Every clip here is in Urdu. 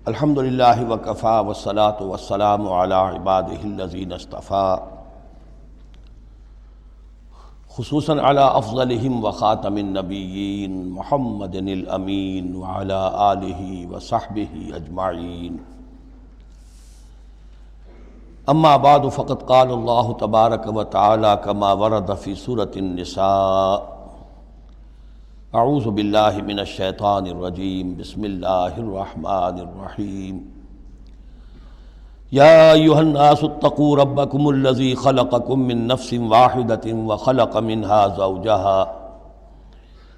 الحمد للہ وکفا والصلاۃ والسلام علی عبادہ الذین اصطفیٰ، خصوصاً علی افضلہم وخاتم النبیین محمد الامین وعلی آلہ وصحبہ اجمعین۔ اما بعد فقد قال اللہ تبارک وتعالی کما ورد فی سورۃ النساء، اعوذ باللہ من الشیطان الرجیم، بسم اللہ الرحمن الرحیم۔ یا ایھا الناس اتقوا ربکم الذی خلقکم من نفس واحدۃ وخلق منها زوجها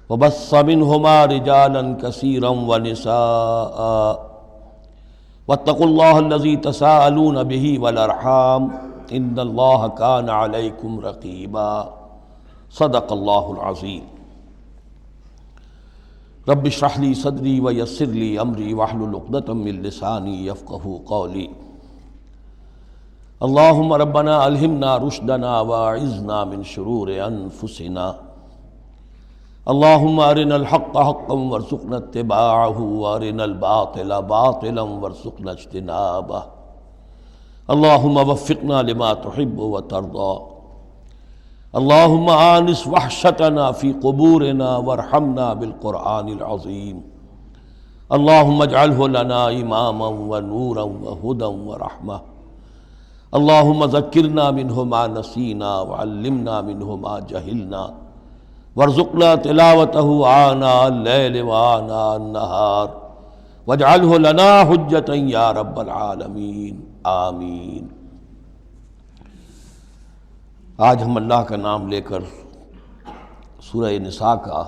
وبث منہما رجالا کثیرا ونساء واتقوا اللہ الذی تساءلون به والارحام ان اللہ کان علیکم رقیبا، صدق اللہ العظیم۔ رب اشرح لی صدری ویسر لی امری واحلل عقدۃ من لسانی یفقہوا قولی۔ اللہم ربنا الہمنا رشدنا واعذنا من شرور انفسنا، اللہم ارنا الحق حقا وارزقنا اتباعہ وارنا الباطل باطلا وارزقنا اجتنابہ، اللہم وفقنا لما تحب وترضى، اللہم آنس وحشتنا فی قبورنا وارحمنا بالقرآن العظیم، اللہم اجعلہ لنا اماما ونورا وہدى ورحمہ، اللہم ذکرنا منہ ما نسینا وعلمنا منہ ما جہلنا وارزقنا تلاوتہ آناء اللیل وآناء النہار واجعلہ لنا حجتا یا رب العالمین، آمین۔ آج ہم اللہ کا نام لے کر سورہ نساء کا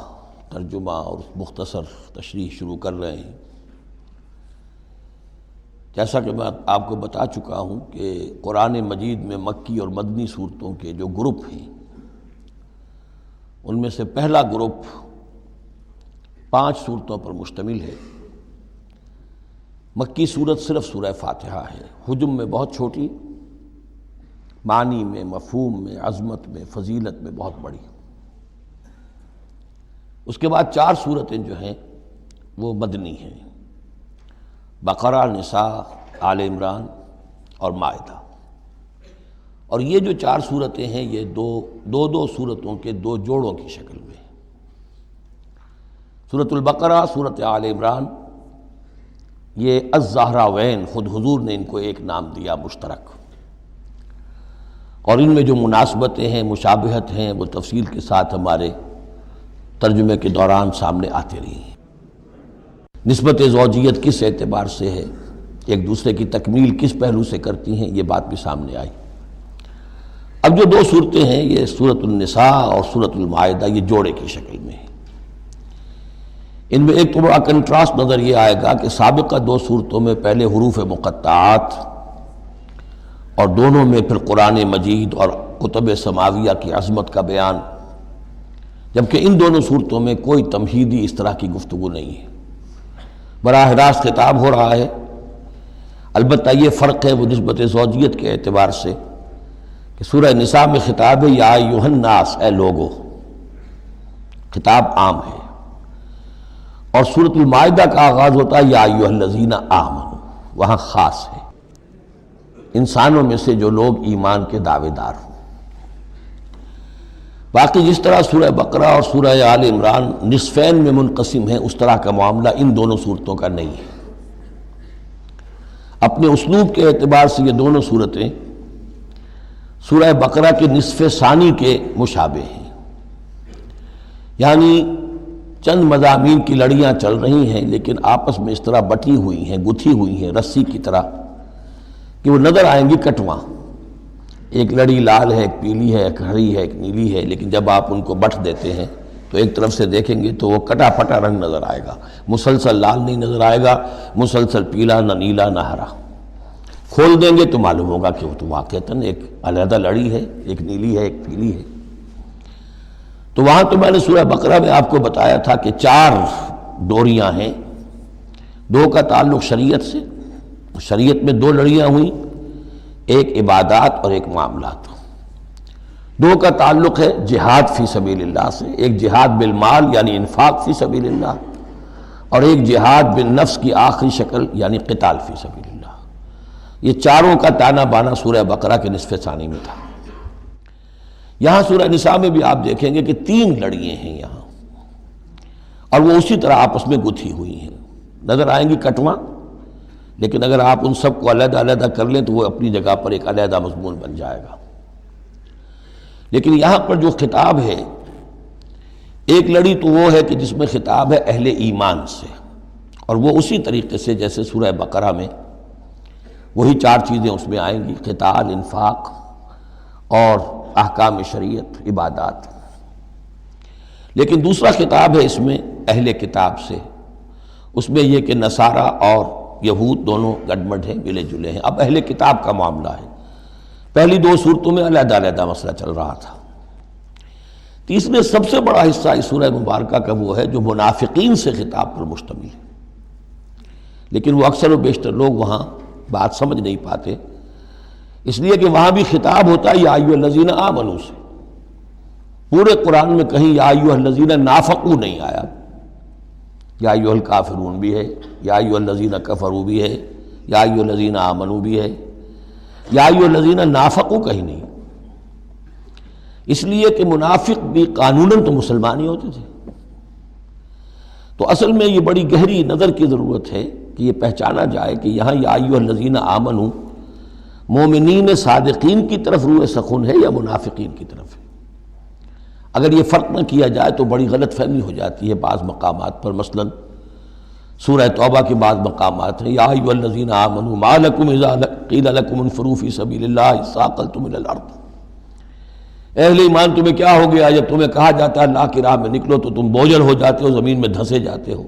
ترجمہ اور مختصر تشریح شروع کر رہے ہیں۔ جیسا کہ میں آپ کو بتا چکا ہوں کہ قرآن مجید میں مکی اور مدنی صورتوں کے جو گروپ ہیں، ان میں سے پہلا گروپ 5 صورتوں پر مشتمل ہے۔ مکی صورت صرف سورہ فاتحہ ہے، حجم میں بہت چھوٹی، معنی میں، مفہوم میں، عظمت میں، فضیلت میں بہت بڑی۔ اس کے بعد 4 صورتیں جو ہیں وہ مدنی ہیں، بقرہ، نساء، آل عمران اور مائدہ۔ اور یہ جو 4 صورتیں ہیں یہ دو صورتوں کے 2 جوڑوں کی شکل میں۔ سورۃ البقرہ، سورۃ آل عمران، یہ الزہراوین، خود حضور نے ان کو ایک نام دیا مشترک، اور ان میں جو مناسبتیں ہیں، مشابہت ہیں، وہ تفصیل کے ساتھ ہمارے ترجمے کے دوران سامنے آتے رہی ہیں۔ نسبت زوجیت کس اعتبار سے ہے، ایک دوسرے کی تکمیل کس پہلو سے کرتی ہیں، یہ بات بھی سامنے آئی۔ اب جو 2 صورتیں ہیں، یہ سورۃ النساء اور سورۃ المائدہ، یہ جوڑے کی شکل میں ہیں۔ ان میں ایک تو بڑا کنٹراسٹ نظر یہ آئے گا کہ سابقہ 2 صورتوں میں پہلے حروف مقطعات اور دونوں میں پھر قرآن مجید اور کتب سماویہ کی عظمت کا بیان، جبکہ ان دونوں صورتوں میں کوئی تمہیدی اس طرح کی گفتگو نہیں ہے، براہ راست خطاب ہو رہا ہے۔ البتہ یہ فرق ہے وہ نسبت زوجیت کے اعتبار سے کہ سورہ نساء میں خطاب ہے یا ایھا الناس، اے لوگو، خطاب عام ہے، اور سورۃ المائدہ کا آغاز ہوتا ہے یا ایھا الذین آمنوا، وہاں خاص ہے، انسانوں میں سے جو لوگ ایمان کے دعوے دار ہوں۔ باقی جس طرح سورہ بقرہ اور سورہ آل عمران نصفین میں منقسم ہیں، اس طرح کا معاملہ ان دونوں صورتوں کا نہیں ہے۔ اپنے اسلوب کے اعتبار سے یہ دونوں صورتیں سورہ بقرہ کے نصف ثانی کے مشابہ ہیں، یعنی چند مضامین کی لڑیاں چل رہی ہیں لیکن آپس میں اس طرح بٹی ہوئی ہیں، گتھی ہوئی ہیں رسی کی طرح کہ وہ نظر آئیں گی کٹواں، ایک لڑی لال ہے، ایک پیلی ہے، ایک ہری ہے، ایک نیلی ہے، لیکن جب آپ ان کو بٹ دیتے ہیں تو ایک طرف سے دیکھیں گے تو وہ کٹا پھٹا رنگ نظر آئے گا، مسلسل لال نہیں نظر آئے گا، مسلسل پیلا، نہ نیلا نہ ہرا۔ کھول دیں گے تو معلوم ہوگا کہ وہ تو واقعتاً ایک علیحدہ لڑی ہے، ایک نیلی ہے، ایک پیلی ہے۔ تو وہاں تو میں نے سورہ بقرہ میں آپ کو بتایا تھا کہ 4 ڈوریاں ہیں، 2 کا تعلق شریعت سے، شریعت میں 2 لڑیاں ہوئیں، ایک عبادات اور ایک معاملات۔ 2 کا تعلق ہے جہاد فی سبیل اللہ سے، ایک جہاد بالمال یعنی انفاق فی سبیل اللہ، اور ایک جہاد بالنفس کی آخری شکل یعنی قتال فی سبیل اللہ۔ یہ چاروں کا تانا بانا سورہ بقرہ کے نصف ثانی میں تھا۔ یہاں سورہ نساء میں بھی آپ دیکھیں گے کہ 3 لڑیاں ہیں یہاں، اور وہ اسی طرح آپس میں گتھی ہوئی ہیں، نظر آئیں گی کٹواں، لیکن اگر آپ ان سب کو علیحدہ علیحدہ کر لیں تو وہ اپنی جگہ پر ایک علیحدہ مضمون بن جائے گا۔ لیکن یہاں پر جو خطاب ہے، ایک لڑی تو وہ ہے کہ جس میں خطاب ہے اہل ایمان سے، اور وہ اسی طریقے سے جیسے سورہ بقرہ میں وہی 4 چیزیں اس میں آئیں گی، قتال، انفاق اور احکام شریعت، عبادات۔ لیکن دوسرا خطاب ہے اس میں اہل کتاب سے، اس میں یہ کہ نصارہ اور یہود دونوں گڈمڈ ہیں، ملے جلے ہیں۔ اب اہل کتاب کا معاملہ ہے، پہلی 2 صورتوں میں علیحدہ علیحدہ مسئلہ چل رہا تھا۔ تیسرے سب سے بڑا حصہ اس سورہ مبارکہ کا وہ ہے جو منافقین سے خطاب پر مشتمل ہے، لیکن وہ اکثر و بیشتر لوگ وہاں بات سمجھ نہیں پاتے، اس لیے کہ وہاں بھی خطاب ہوتا ہے یا ایھا الذین آمنوا سے۔ پورے قرآن میں کہیں یا ایھا الذین نافقوا نہیں آیا، یا ایھا الکافرون بھی ہے، یا ایھا الذین کفروا بھی ہے، یا ایھا الذین آمنوا بھی ہے، یا ایھا الذین نافقوا کہیں نہیں، اس لیے کہ منافق بھی قانوناً تو مسلمان ہی ہوتے تھے۔ تو اصل میں یہ بڑی گہری نظر کی ضرورت ہے کہ یہ پہچانا جائے کہ یہاں یا ایھا الذین آمنوا مومنین صادقین کی طرف روح سخن ہے یا منافقین کی طرف ہے۔ اگر یہ فرق نہ کیا جائے تو بڑی غلط فہمی ہو جاتی ہے بعض مقامات پر، مثلا سورہ توبہ کے بعض مقامات ہیں یا ایھا الذین آمنوا ما لکم اذا قیل لکم انفروا فی سبیل اللہ ثاقلتم الی الارض، اہل ایمان تمہیں کیا ہو گیا جب تمہیں کہا جاتا ہے اللہ کی راہ میں نکلو تو تم بوجھل ہو جاتے ہو، زمین میں دھنسے جاتے ہو۔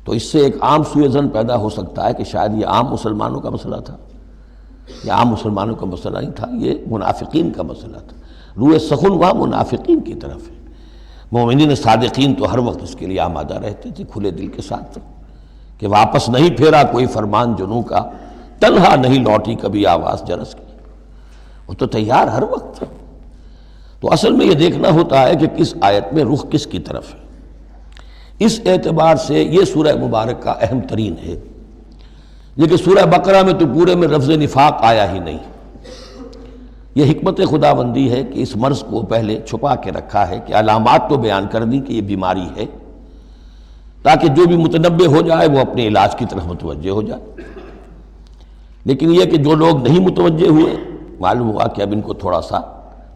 تو اس سے ایک عام سوء ظن پیدا ہو سکتا ہے کہ شاید یہ عام مسلمانوں کا مسئلہ تھا، یہ عام مسلمانوں کا مسئلہ نہیں تھا، یہ منافقین کا مسئلہ تھا۔ روح سخن وہاں منافقین کی طرف ہے، مومنین صادقین تو ہر وقت اس کے لیے آمادہ رہتے تھے کھلے دل کے ساتھ کہ واپس نہیں پھیرا کوئی فرمان جنوں کا، تنہا نہیں لوٹی کبھی آواز جرس کی، وہ تو تیار ہر وقت تھا۔ تو اصل میں یہ دیکھنا ہوتا ہے کہ کس آیت میں رخ کس کی طرف ہے۔ اس اعتبار سے یہ سورہ مبارک کا اہم ترین ہے، لیکن سورہ بقرہ میں تو پورے میں لفظ نفاق آیا ہی نہیں۔ یہ حکمت خداوندی ہے کہ اس مرض کو پہلے چھپا کے رکھا ہے، کہ علامات تو بیان کر دی کہ یہ بیماری ہے، تاکہ جو بھی متنبہ ہو جائے وہ اپنے علاج کی طرف متوجہ ہو جائے۔ لیکن یہ کہ جو لوگ نہیں متوجہ ہوئے، معلوم ہوا کہ اب ان کو تھوڑا سا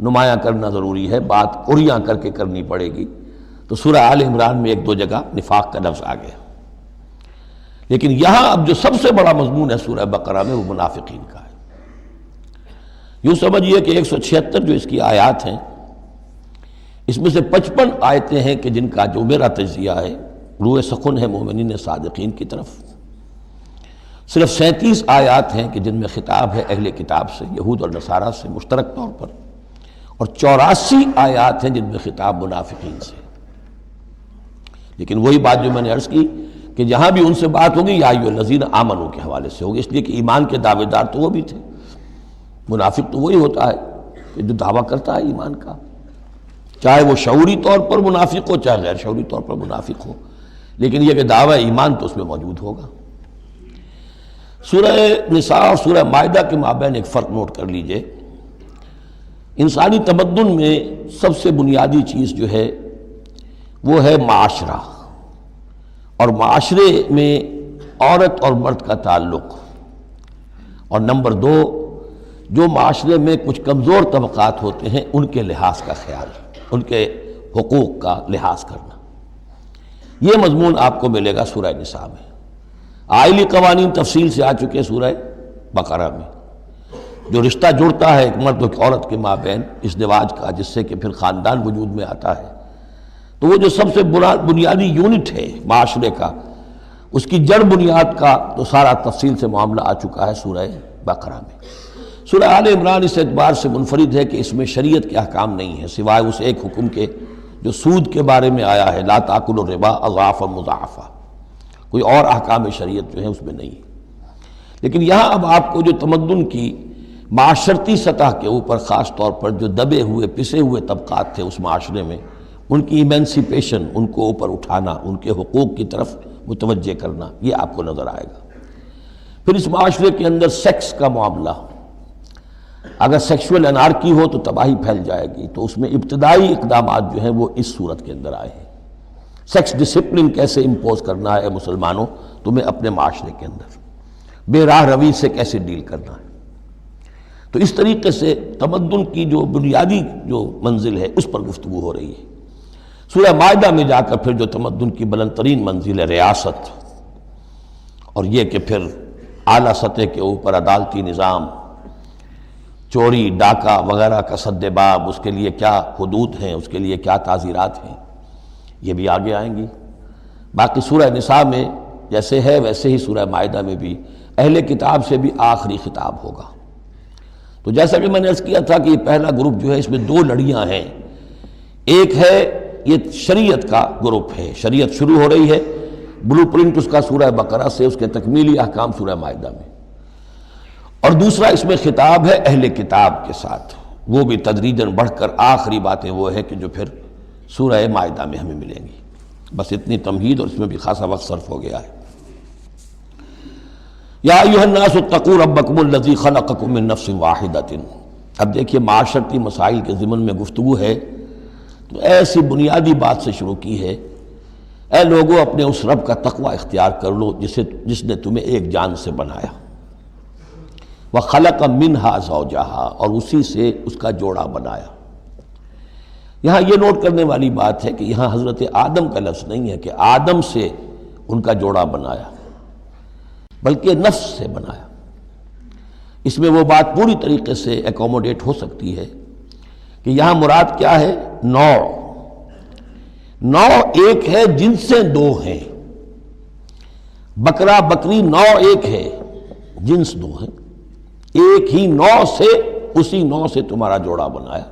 نمایاں کرنا ضروری ہے، بات عریاں کر کے کرنی پڑے گی۔ تو سورہ آل عمران میں 1-2 جگہ نفاق کا لفظ آ گیا، لیکن یہاں اب جو سب سے بڑا مضمون ہے سورہ بقرہ میں وہ منافقین کا ہے۔ یوں سمجھیے کہ 176 جو اس کی آیات ہیں، اس میں سے 55 آیتیں ہیں کہ جن کا جو میرا تجزیہ ہے روح سخن ہے مومنین صادقین کی طرف، صرف 37 آیات ہیں کہ جن میں خطاب ہے اہل کتاب سے، یہود اور نصارہ سے مشترک طور پر، اور 84 آیات ہیں جن میں خطاب منافقین سے۔ لیکن وہی بات جو میں نے عرض کی کہ جہاں بھی ان سے بات ہوگی یا ایھا الذین آمنوا کے حوالے سے ہوگی، اس لیے کہ ایمان کے دعوے دار تو وہ بھی تھے۔ منافق تو وہی ہوتا ہے کہ جو دعویٰ کرتا ہے ایمان کا، چاہے وہ شعوری طور پر منافق ہو چاہے غیر شعوری طور پر منافق ہو، لیکن یہ کہ دعویٰ ایمان تو اس میں موجود ہوگا۔ سورہ نساء اور سورہ مائدہ کے مابین ایک فرق نوٹ کر لیجئے۔ انسانی تمدن میں سب سے بنیادی چیز جو ہے وہ ہے معاشرہ، اور معاشرے میں عورت اور مرد کا تعلق، اور نمبر 2 جو معاشرے میں کچھ کمزور طبقات ہوتے ہیں ان کے لحاظ کا خیال، ان کے حقوق کا لحاظ کرنا۔ یہ مضمون آپ کو ملے گا سورہ نساء میں۔ آئلی قوانین تفصیل سے آ چکے سورہ بقرہ میں، جو رشتہ جڑتا ہے ایک مرد اور عورت کے مابین ازدواج کا، جس سے کہ پھر خاندان وجود میں آتا ہے، تو وہ جو سب سے بنیادی یونٹ ہے معاشرے کا، اس کی جڑ بنیاد کا تو سارا تفصیل سے معاملہ آ چکا ہے سورہ بقرہ میں۔ سورہ آل عمران اس اعتبار سے منفرد ہے کہ اس میں شریعت کے احکام نہیں ہیں سوائے اس ایک حکم کے جو سود کے بارے میں آیا ہے، لا تاکلوا الربا اضعافا مضاعفا، کوئی اور احکام شریعت جو ہے اس میں نہیں ہے۔ لیکن یہاں اب آپ کو جو تمدن کی معاشرتی سطح کے اوپر خاص طور پر جو دبے ہوئے پسے ہوئے طبقات تھے اس معاشرے میں، ان کی ایمینسیپیشن، ان کو اوپر اٹھانا، ان کے حقوق کی طرف متوجہ کرنا، یہ آپ کو نظر آئے گا۔ پھر اس معاشرے کے اندر سیکس کا معاملہ، اگر سیکشول انارکی ہو تو تباہی پھیل جائے گی، تو اس میں ابتدائی اقدامات جو ہیں وہ اس صورت کے اندر آئے ہیں۔ سیکس ڈسپلن کیسے امپوز کرنا ہے مسلمانوں تمہیں اپنے معاشرے کے اندر، بے راہ روی سے کیسے ڈیل کرنا ہے۔ تو اس طریقے سے تمدن کی جو بنیادی جو منزل ہے اس پر گفتگو ہو رہی ہے۔ سورہ مائدہ میں جا کر پھر جو تمدن کی بلند ترین منزل ہے ریاست، اور یہ کہ پھر اعلیٰ سطح کے اوپر عدالتی نظام، چوری ڈاکہ وغیرہ کا سد باب، اس کے لیے کیا حدود ہیں، اس کے لیے کیا تعزیرات ہیں، یہ بھی آگے آئیں گی۔ باقی سورہ نساء میں جیسے ہے ویسے ہی سورہ مائدہ میں بھی اہل کتاب سے بھی آخری خطاب ہوگا۔ تو جیسا کہ میں نے عرض کیا تھا کہ یہ پہلا گروپ جو ہے اس میں دو لڑیاں ہیں۔ ایک ہے یہ شریعت کا گروپ ہے، شریعت شروع ہو رہی ہے، بلو پرنٹ اس کا سورہ بقرہ سے، اس کے تکمیلی احکام سورہ مائدہ میں، اور دوسرا اس میں خطاب ہے اہل کتاب کے ساتھ، وہ بھی تدریجاً بڑھ کر آخری باتیں وہ ہے کہ جو پھر سورہ مائدہ میں ہمیں ملیں گی۔ بس اتنی تمہید، اور اس میں بھی خاصا وقت صرف ہو گیا ہے۔ یا ایھا الناس اتقوا ربکم الذی خلقکم من نفس واحدۃ۔ اب دیکھیے معاشرتی مسائل کے ضمن میں گفتگو ہے تو ایسی بنیادی بات سے شروع کی ہے، اے لوگو اپنے اس رب کا تقوی اختیار کر لو جس نے تمہیں ایک جان سے بنایا، وَخَلَقَ مِنْهَا زَوْجَهَا، اور اسی سے اس کا جوڑا بنایا۔ یہاں یہ نوٹ کرنے والی بات ہے کہ یہاں حضرت آدم کا لفظ نہیں ہے کہ آدم سے ان کا جوڑا بنایا، بلکہ نفس سے بنایا۔ اس میں وہ بات پوری طریقے سے ایکوموڈیٹ ہو سکتی ہے کہ یہاں مراد کیا ہے؟ نوع ایک ہے، جنسیں دو ہیں۔ بکرا بکری نوع ایک ہے، جنس دو ہیں، ایک ہی نوع سے، اسی نوع سے تمہارا جوڑا بنایا۔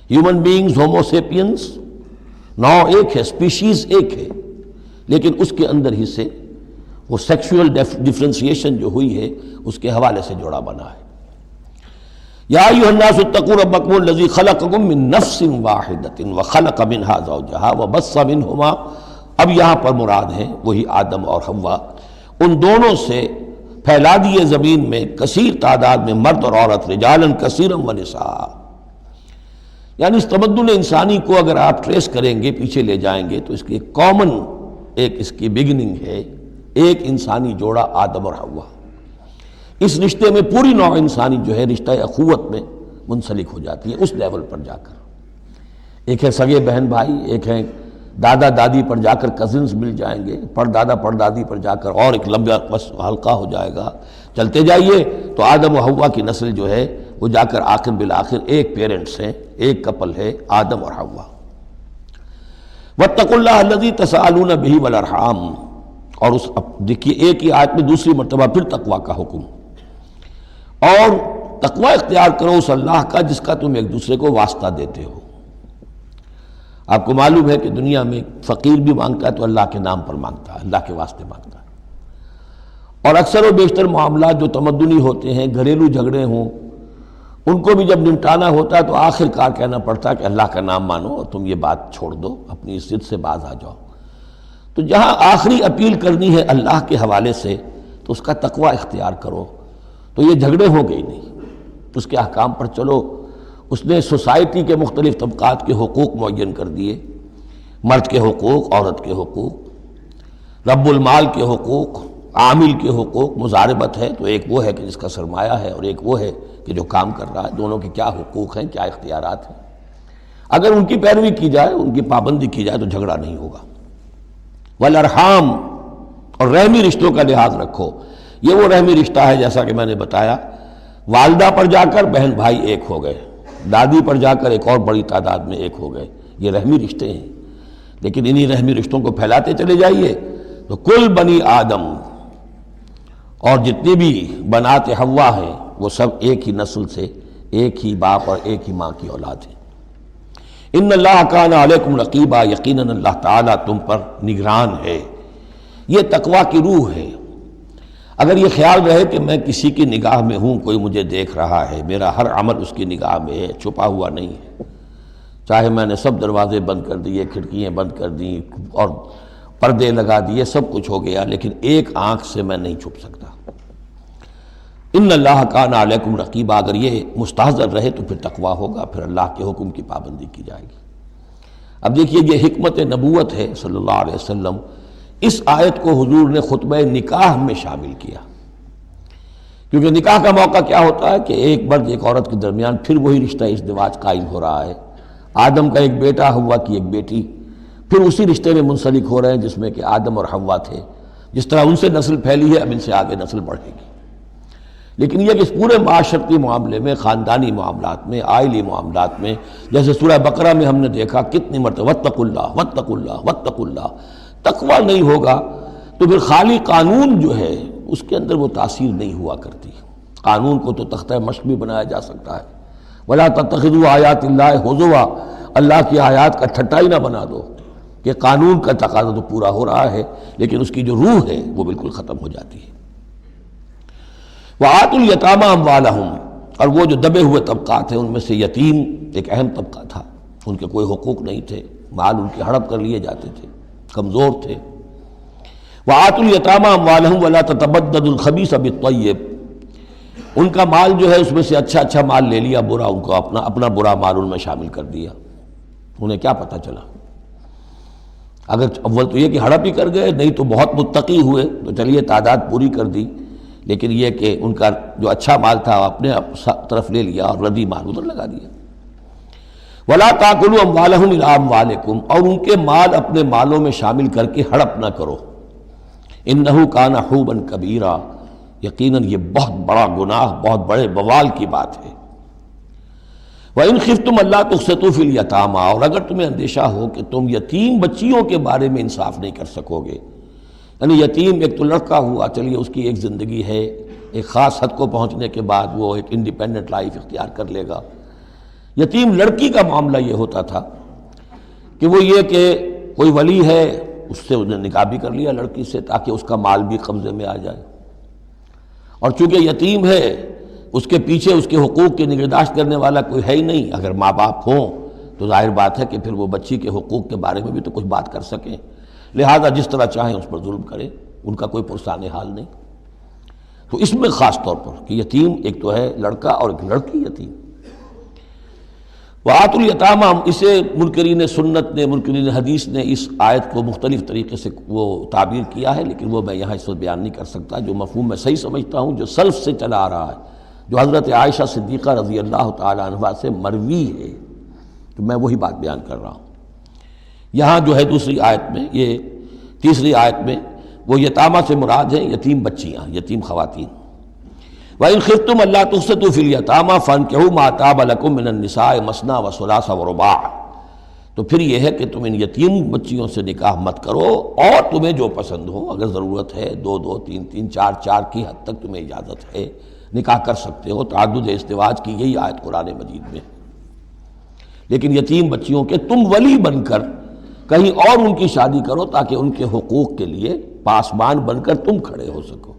ہیومن بینگز، ہومو سیپینز، نوع ایک ہے، سپیشیز ایک ہے، لیکن اس کے اندر ہی سے وہ سیکشول ڈفرینسیشن جو ہوئی ہے اس کے حوالے سے جوڑا بنا ہے۔ یا ایھا الناس اتقوا ربکم الذی خلقکم من نفس واحدۃ وخلق منها زوجها وبث منہما، اب یہاں پر مراد ہیں وہی آدم اور حوا، ان دونوں سے پھیلا دیے زمین میں کثیر تعداد میں مرد اور عورت، رجالا کثیرا ونساء۔ یعنی اس تمدن انسانی کو اگر آپ ٹریس کریں گے، پیچھے لے جائیں گے، تو اس کی کامن ایک اس کی بگننگ ہے، ایک انسانی جوڑا آدم اور حوا۔ اس رشتے میں پوری نوع انسانی جو ہے رشتہ اخوت میں منسلک ہو جاتی ہے، اس لیول پر جا کر۔ ایک ہے سگے بہن بھائی، ایک ہے دادا دادی پر جا کر کزنز مل جائیں گے، پردادا پردادی پر جا کر اور ایک لمبا حلقہ ہو جائے گا۔ چلتے جائیے تو آدم و حوا کی نسل جو ہے وہ جا کر آخر بالآخر ایک پیرنٹس ہیں، ایک کپل ہے، آدم اور حوا۔ واتقوا اللہ الذی تساءلون بہ والارحام، اور اس دیکھیے ایک ہی آیت میں دوسری مرتبہ پھر تقوی کا حکم، اور تقوی اختیار کرو اس اللہ کا جس کا تم ایک دوسرے کو واسطہ دیتے ہو۔ آپ کو معلوم ہے کہ دنیا میں فقیر بھی مانگتا ہے تو اللہ کے نام پر مانگتا ہے، اللہ کے واسطے مانگتا ہے، اور اکثر و بیشتر معاملات جو تمدنی ہوتے ہیں، گھریلو جھگڑے ہوں، ان کو بھی جب نمٹانا ہوتا ہے تو آخر کار کہنا پڑتا ہے کہ اللہ کا نام مانو اور تم یہ بات چھوڑ دو، اپنی اس ضد سے باز آ جاؤ۔ تو جہاں آخری اپیل کرنی ہے اللہ کے حوالے سے تو اس کا تقوی اختیار کرو، تو یہ جھگڑے ہو گئی نہیں، اس کے احکام پر چلو۔ اس نے سوسائٹی کے مختلف طبقات کے حقوق معین کر دیے، مرد کے حقوق، عورت کے حقوق، رب المال کے حقوق، عامل کے حقوق، مضاربت ہے تو ایک وہ ہے کہ جس کا سرمایہ ہے اور ایک وہ ہے کہ جو کام کر رہا ہے، دونوں کے کیا حقوق ہیں، کیا اختیارات ہیں۔ اگر ان کی پیروی کی جائے، ان کی پابندی کی جائے تو جھگڑا نہیں ہوگا۔ والارحام، اور رحمی رشتوں کا لحاظ رکھو۔ یہ وہ رحمی رشتہ ہے جیسا کہ میں نے بتایا، والدہ پر جا کر بہن بھائی ایک ہو گئے، دادی پر جا کر ایک اور بڑی تعداد میں ایک ہو گئے، یہ رحمی رشتے ہیں۔ لیکن انہی رحمی رشتوں کو پھیلاتے چلے جائیے تو کل بنی آدم، اور جتنی بھی بنات حوا ہیں وہ سب ایک ہی نسل سے، ایک ہی باپ اور ایک ہی ماں کی اولاد ہیں۔ ان اللہ کان علیکم رقیبا، یقیناً اللہ تعالیٰ تم پر نگران ہے۔ یہ تقویٰ کی روح ہے۔ اگر یہ خیال رہے کہ میں کسی کی نگاہ میں ہوں، کوئی مجھے دیکھ رہا ہے، میرا ہر عمل اس کی نگاہ میں ہے، چھپا ہوا نہیں ہے، چاہے میں نے سب دروازے بند کر دیے، کھڑکیاں بند کر دیں اور پردے لگا دیے، سب کچھ ہو گیا، لیکن ایک آنکھ سے میں نہیں چھپ سکتا۔ ان اللہ کان علیکم رقیبا، اگر یہ مستحضر رہے تو پھر تقویٰ ہوگا، پھر اللہ کے حکم کی پابندی کی جائے گی۔ اب دیکھیے یہ حکمت نبوت ہے صلی اللہ علیہ وسلم، اس آیت کو حضور نے خطبہ نکاح میں شامل کیا، کیونکہ نکاح کا موقع کیا ہوتا ہے کہ ایک مرد ایک عورت کے درمیان پھر وہی رشتہ ازدواج قائم ہو رہا ہے، آدم کا ایک بیٹا، حوا کی ایک بیٹی، پھر اسی رشتے میں منسلک ہو رہے ہیں جس میں کہ آدم اور حوا تھے، جس طرح ان سے نسل پھیلی ہے اب ان سے آگے نسل بڑھے گی۔ لیکن یہ کہ اس پورے معاشرتی معاملے میں، خاندانی معاملات میں، عائلی معاملات میں، جیسے سورہ بقرہ میں ہم نے دیکھا کتنی مرتبہ واتقوا اللہ واتقوا اللہ واتقوا اللہ، تقویٰ نہیں ہوگا تو پھر خالی قانون جو ہے اس کے اندر وہ تاثیر نہیں ہوا کرتی۔ قانون کو تو تختہ مشق بھی بنایا جا سکتا ہے، وَلَا تَتَّخِذُوا آیَاتِ اللَّهِ هُزُوًا، اللہ کی آیات کا ٹھٹا ہی نہ بنا دو، کہ قانون کا تقاضا تو پورا ہو رہا ہے لیکن اس کی جو روح ہے وہ بالکل ختم ہو جاتی ہے۔ وَآتُوا الْيَتَامَىٰ أَمْوَالَهُمْ، اور وہ جو دبے ہوئے طبقات ہیں ان میں سے یتیم ایک اہم طبقہ تھا، ان کے کوئی حقوق نہیں تھے، مال ان کے ہڑپ کر لیے جاتے تھے، کمزور تھے۔ وَآتُوا الْيَتَامَىٰ أَمْوَالَهُمْ وَلَا تَتَبَدَّلُوا الْخَبِيثَ بِالطَّيِّبِ، ان کا مال جو ہے اس میں سے اچھا مال لے لیا، برا ان کو اپنا برا مال ان میں شامل کر دیا۔ انہیں کیا پتہ چلا؟ اگر اول تو یہ کہ ہڑپ ہی کر گئے، نہیں تو بہت متقی ہوئے تو چلیے تعداد پوری کر دی، لیکن یہ کہ ان کا جو اچھا مال تھا اپنے طرف لے لیا اور ردی مال ادھر لگا دیا۔ وَلَا تَأْكُلُوا أَمْوَالَهُمْ إِلَىٰ أَمْوَالِكُمْ، اور ان کے مال اپنے مالوں میں شامل کر کے ہڑپ نہ کرو۔ إِنَّهُ كَانَ حُوبًا كَبِيرًا، یقیناً یہ بہت بڑا گناہ، بہت بڑے بوال کی بات ہے۔ وَإِنْ خِفْتُمْ أَلَّا تُقْسِطُوا فِي الْيَتَامَىٰ، اور اگر تمہیں اندیشہ ہو کہ تم یتیم بچیوں کے بارے میں انصاف نہیں کر سکو گے، یعنی یتیم ایک تو لڑکا ہوا، چلیے اس کی ایک زندگی ہے، ایک خاص حد کو پہنچنے کے بعد وہ ایک انڈیپینڈنٹ لائف اختیار کر لے گا۔ یتیم لڑکی کا معاملہ یہ ہوتا تھا کہ وہ یہ کہ کوئی ولی ہے، اس سے انہیں نکاح بھی کر لیا لڑکی سے تاکہ اس کا مال بھی قبضے میں آ جائے، اور چونکہ یتیم ہے اس کے پیچھے اس کے حقوق کی نگہداشت کرنے والا کوئی ہے ہی نہیں۔ اگر ماں باپ ہوں تو ظاہر بات ہے کہ پھر وہ بچی کے حقوق کے بارے میں بھی تو کچھ بات کر سکیں، لہذا جس طرح چاہیں اس پر ظلم کریں، ان کا کوئی پرسان حال نہیں۔ تو اس میں خاص طور پر کہ یتیم ایک تو ہے لڑکا اور ایک لڑکی یتیم۔ وَآتُوا الْيَتَامَىٰ، اسے منکرین سنت نے، منکرین حدیث نے اس آیت کو مختلف طریقے سے وہ تعبیر کیا ہے، لیکن وہ میں یہاں اس وقت بیان نہیں کر سکتا۔ جو مفہوم میں صحیح سمجھتا ہوں، جو سلف سے چلا آ رہا ہے، جو حضرت عائشہ صدیقہ رضی اللہ تعالی عنہا سے مروی ہے، تو میں وہی بات بیان کر رہا ہوں۔ یہاں جو ہے دوسری آیت میں، یہ تیسری آیت میں، وہ یتامہ سے مراد ہیں یتیم بچیاں، یتیم خواتین۔ وَإِنْ خِفْتُمْ أَلَّا تُقْسِطُوا فِي الْيَتَامَىٰ فَانكِحُوا مَا طَابَ لَكُم مِّنَ النِّسَاءِ مَثْنَىٰ وَثُلَاثَ وَرُبَاعَ، تو پھر یہ ہے کہ تم ان یتیم بچیوں سے نکاح مت کرو، اور تمہیں جو پسند ہو، اگر ضرورت ہے دو دو تین تین چار چار کی حد تک تمہیں اجازت ہے، نکاح کر سکتے ہو۔ تعدد ازدواج کی یہی آیت قرآن مجید میں، لیکن یتیم بچیوں کے تم ولی بن کر کہیں اور ان کی شادی کرو تاکہ ان کے حقوق کے لیے پاسبان بن کر تم کھڑے ہو سکو،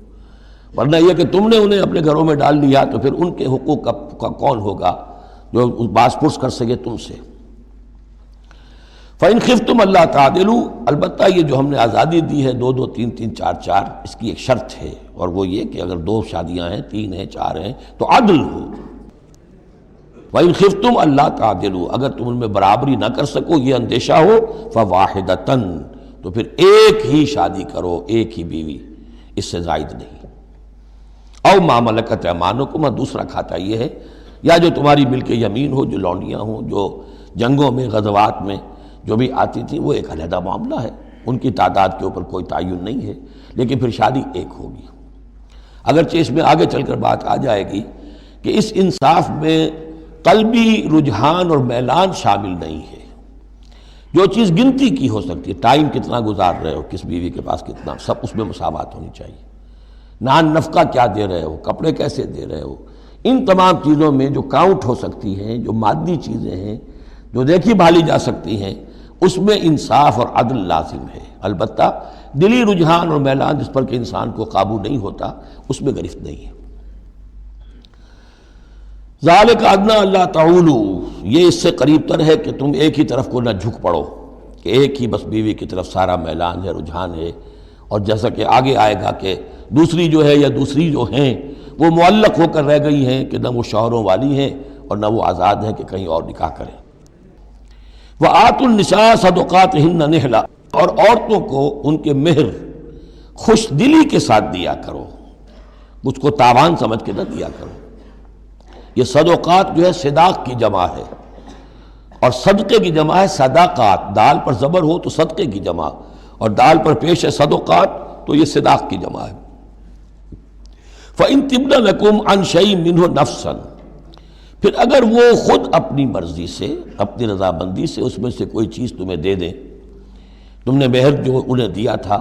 ورنہ یہ کہ تم نے انہیں اپنے گھروں میں ڈال لیا تو پھر ان کے حقوق کا کون ہوگا جو باز پرس کر سکے تم سے۔ فَإِنْ خِفْتُمْ أَلَّا تَعْدِلُوا، البتہ یہ جو ہم نے آزادی دی ہے دو دو تین تین چار چار، اس کی ایک شرط ہے، اور وہ یہ کہ اگر دو شادیاں ہیں، تین ہیں، چار ہیں، تو عدل ہو۔ وَإِنْ خِفْتُمْ أَلَّا تَعْدِلُوا، اگر تم ان میں برابری نہ کر سکو، یہ اندیشہ ہو، فَوَاحِدَةً، تو پھر ایک ہی شادی کرو، ایک ہی بیوی، اس سے زائد نہیں۔ او ما ملکت ایمانکم، اور دوسرا کھاتا یہ ہے، یا جو تمہاری ملک یمین ہو، جو لونڈیاں ہوں، جو جنگوں میں غزوات میں جو بھی آتی تھی، وہ ایک علیحدہ معاملہ ہے، ان کی تعداد کے اوپر کوئی تعین نہیں ہے، لیکن پھر شادی ایک ہوگی۔ اگرچہ اس میں آگے چل کر بات آ جائے گی کہ اس انصاف میں قلبی رجحان اور میلان شامل نہیں ہے، جو چیز گنتی کی ہو سکتی ہے، ٹائم کتنا گزار رہے ہو، کس بیوی کے پاس کتنا، سب اس میں مساوات ہونی چاہیے۔ نان نفقہ کیا دے رہے ہو، کپڑے کیسے دے رہے ہو، ان تمام چیزوں میں جو کاؤنٹ ہو سکتی ہیں، جو مادی چیزیں ہیں، جو دیکھی بھالی جا سکتی ہیں، اس میں انصاف اور عدل لازم ہے۔ البتہ دلی رجحان اور میلان جس پر کہ انسان کو قابو نہیں ہوتا، اس میں گرفت نہیں ہے۔ ذالک ادنیٰ اللہ تعولوا، یہ اس سے قریب تر ہے کہ تم ایک ہی طرف کو نہ جھک پڑو، کہ ایک ہی بس بیوی کی طرف سارا میلان ہے، رجحان ہے. اور جیسا کہ آگے آئے گا کہ دوسری جو ہے یا دوسری جو ہیں وہ معلق ہو کر رہ گئی ہیں کہ نہ وہ شوہروں والی ہیں اور نہ وہ آزاد ہیں کہ کہیں اور نکاح کریں. وَآتُوا النِّسَاءَ صَدُقَاتِهِنَّ نِحْلًا، اور عورتوں کو ان کے مہر خوش دلی کے ساتھ دیا کرو، اس کو تاوان سمجھ کے نہ دیا کرو. یہ صدقات جو ہے صداق کی جمع ہے، اور صدقے کی جمع ہے صداقات. دال پر زبر ہو تو صدقے کی جمع، اور دال پر پیش ہے صدقات تو یہ صداق کی جمع ہے. فَإِن تِبْنَ لَكُمْ عَنْ شَيْءٍ مِّنْهُ نَفْسًا، پھر اگر وہ خود اپنی مرضی سے، اپنی رضامندی سے اس میں سے کوئی چیز تمہیں دے دیں، تم نے مہر جو انہیں دیا تھا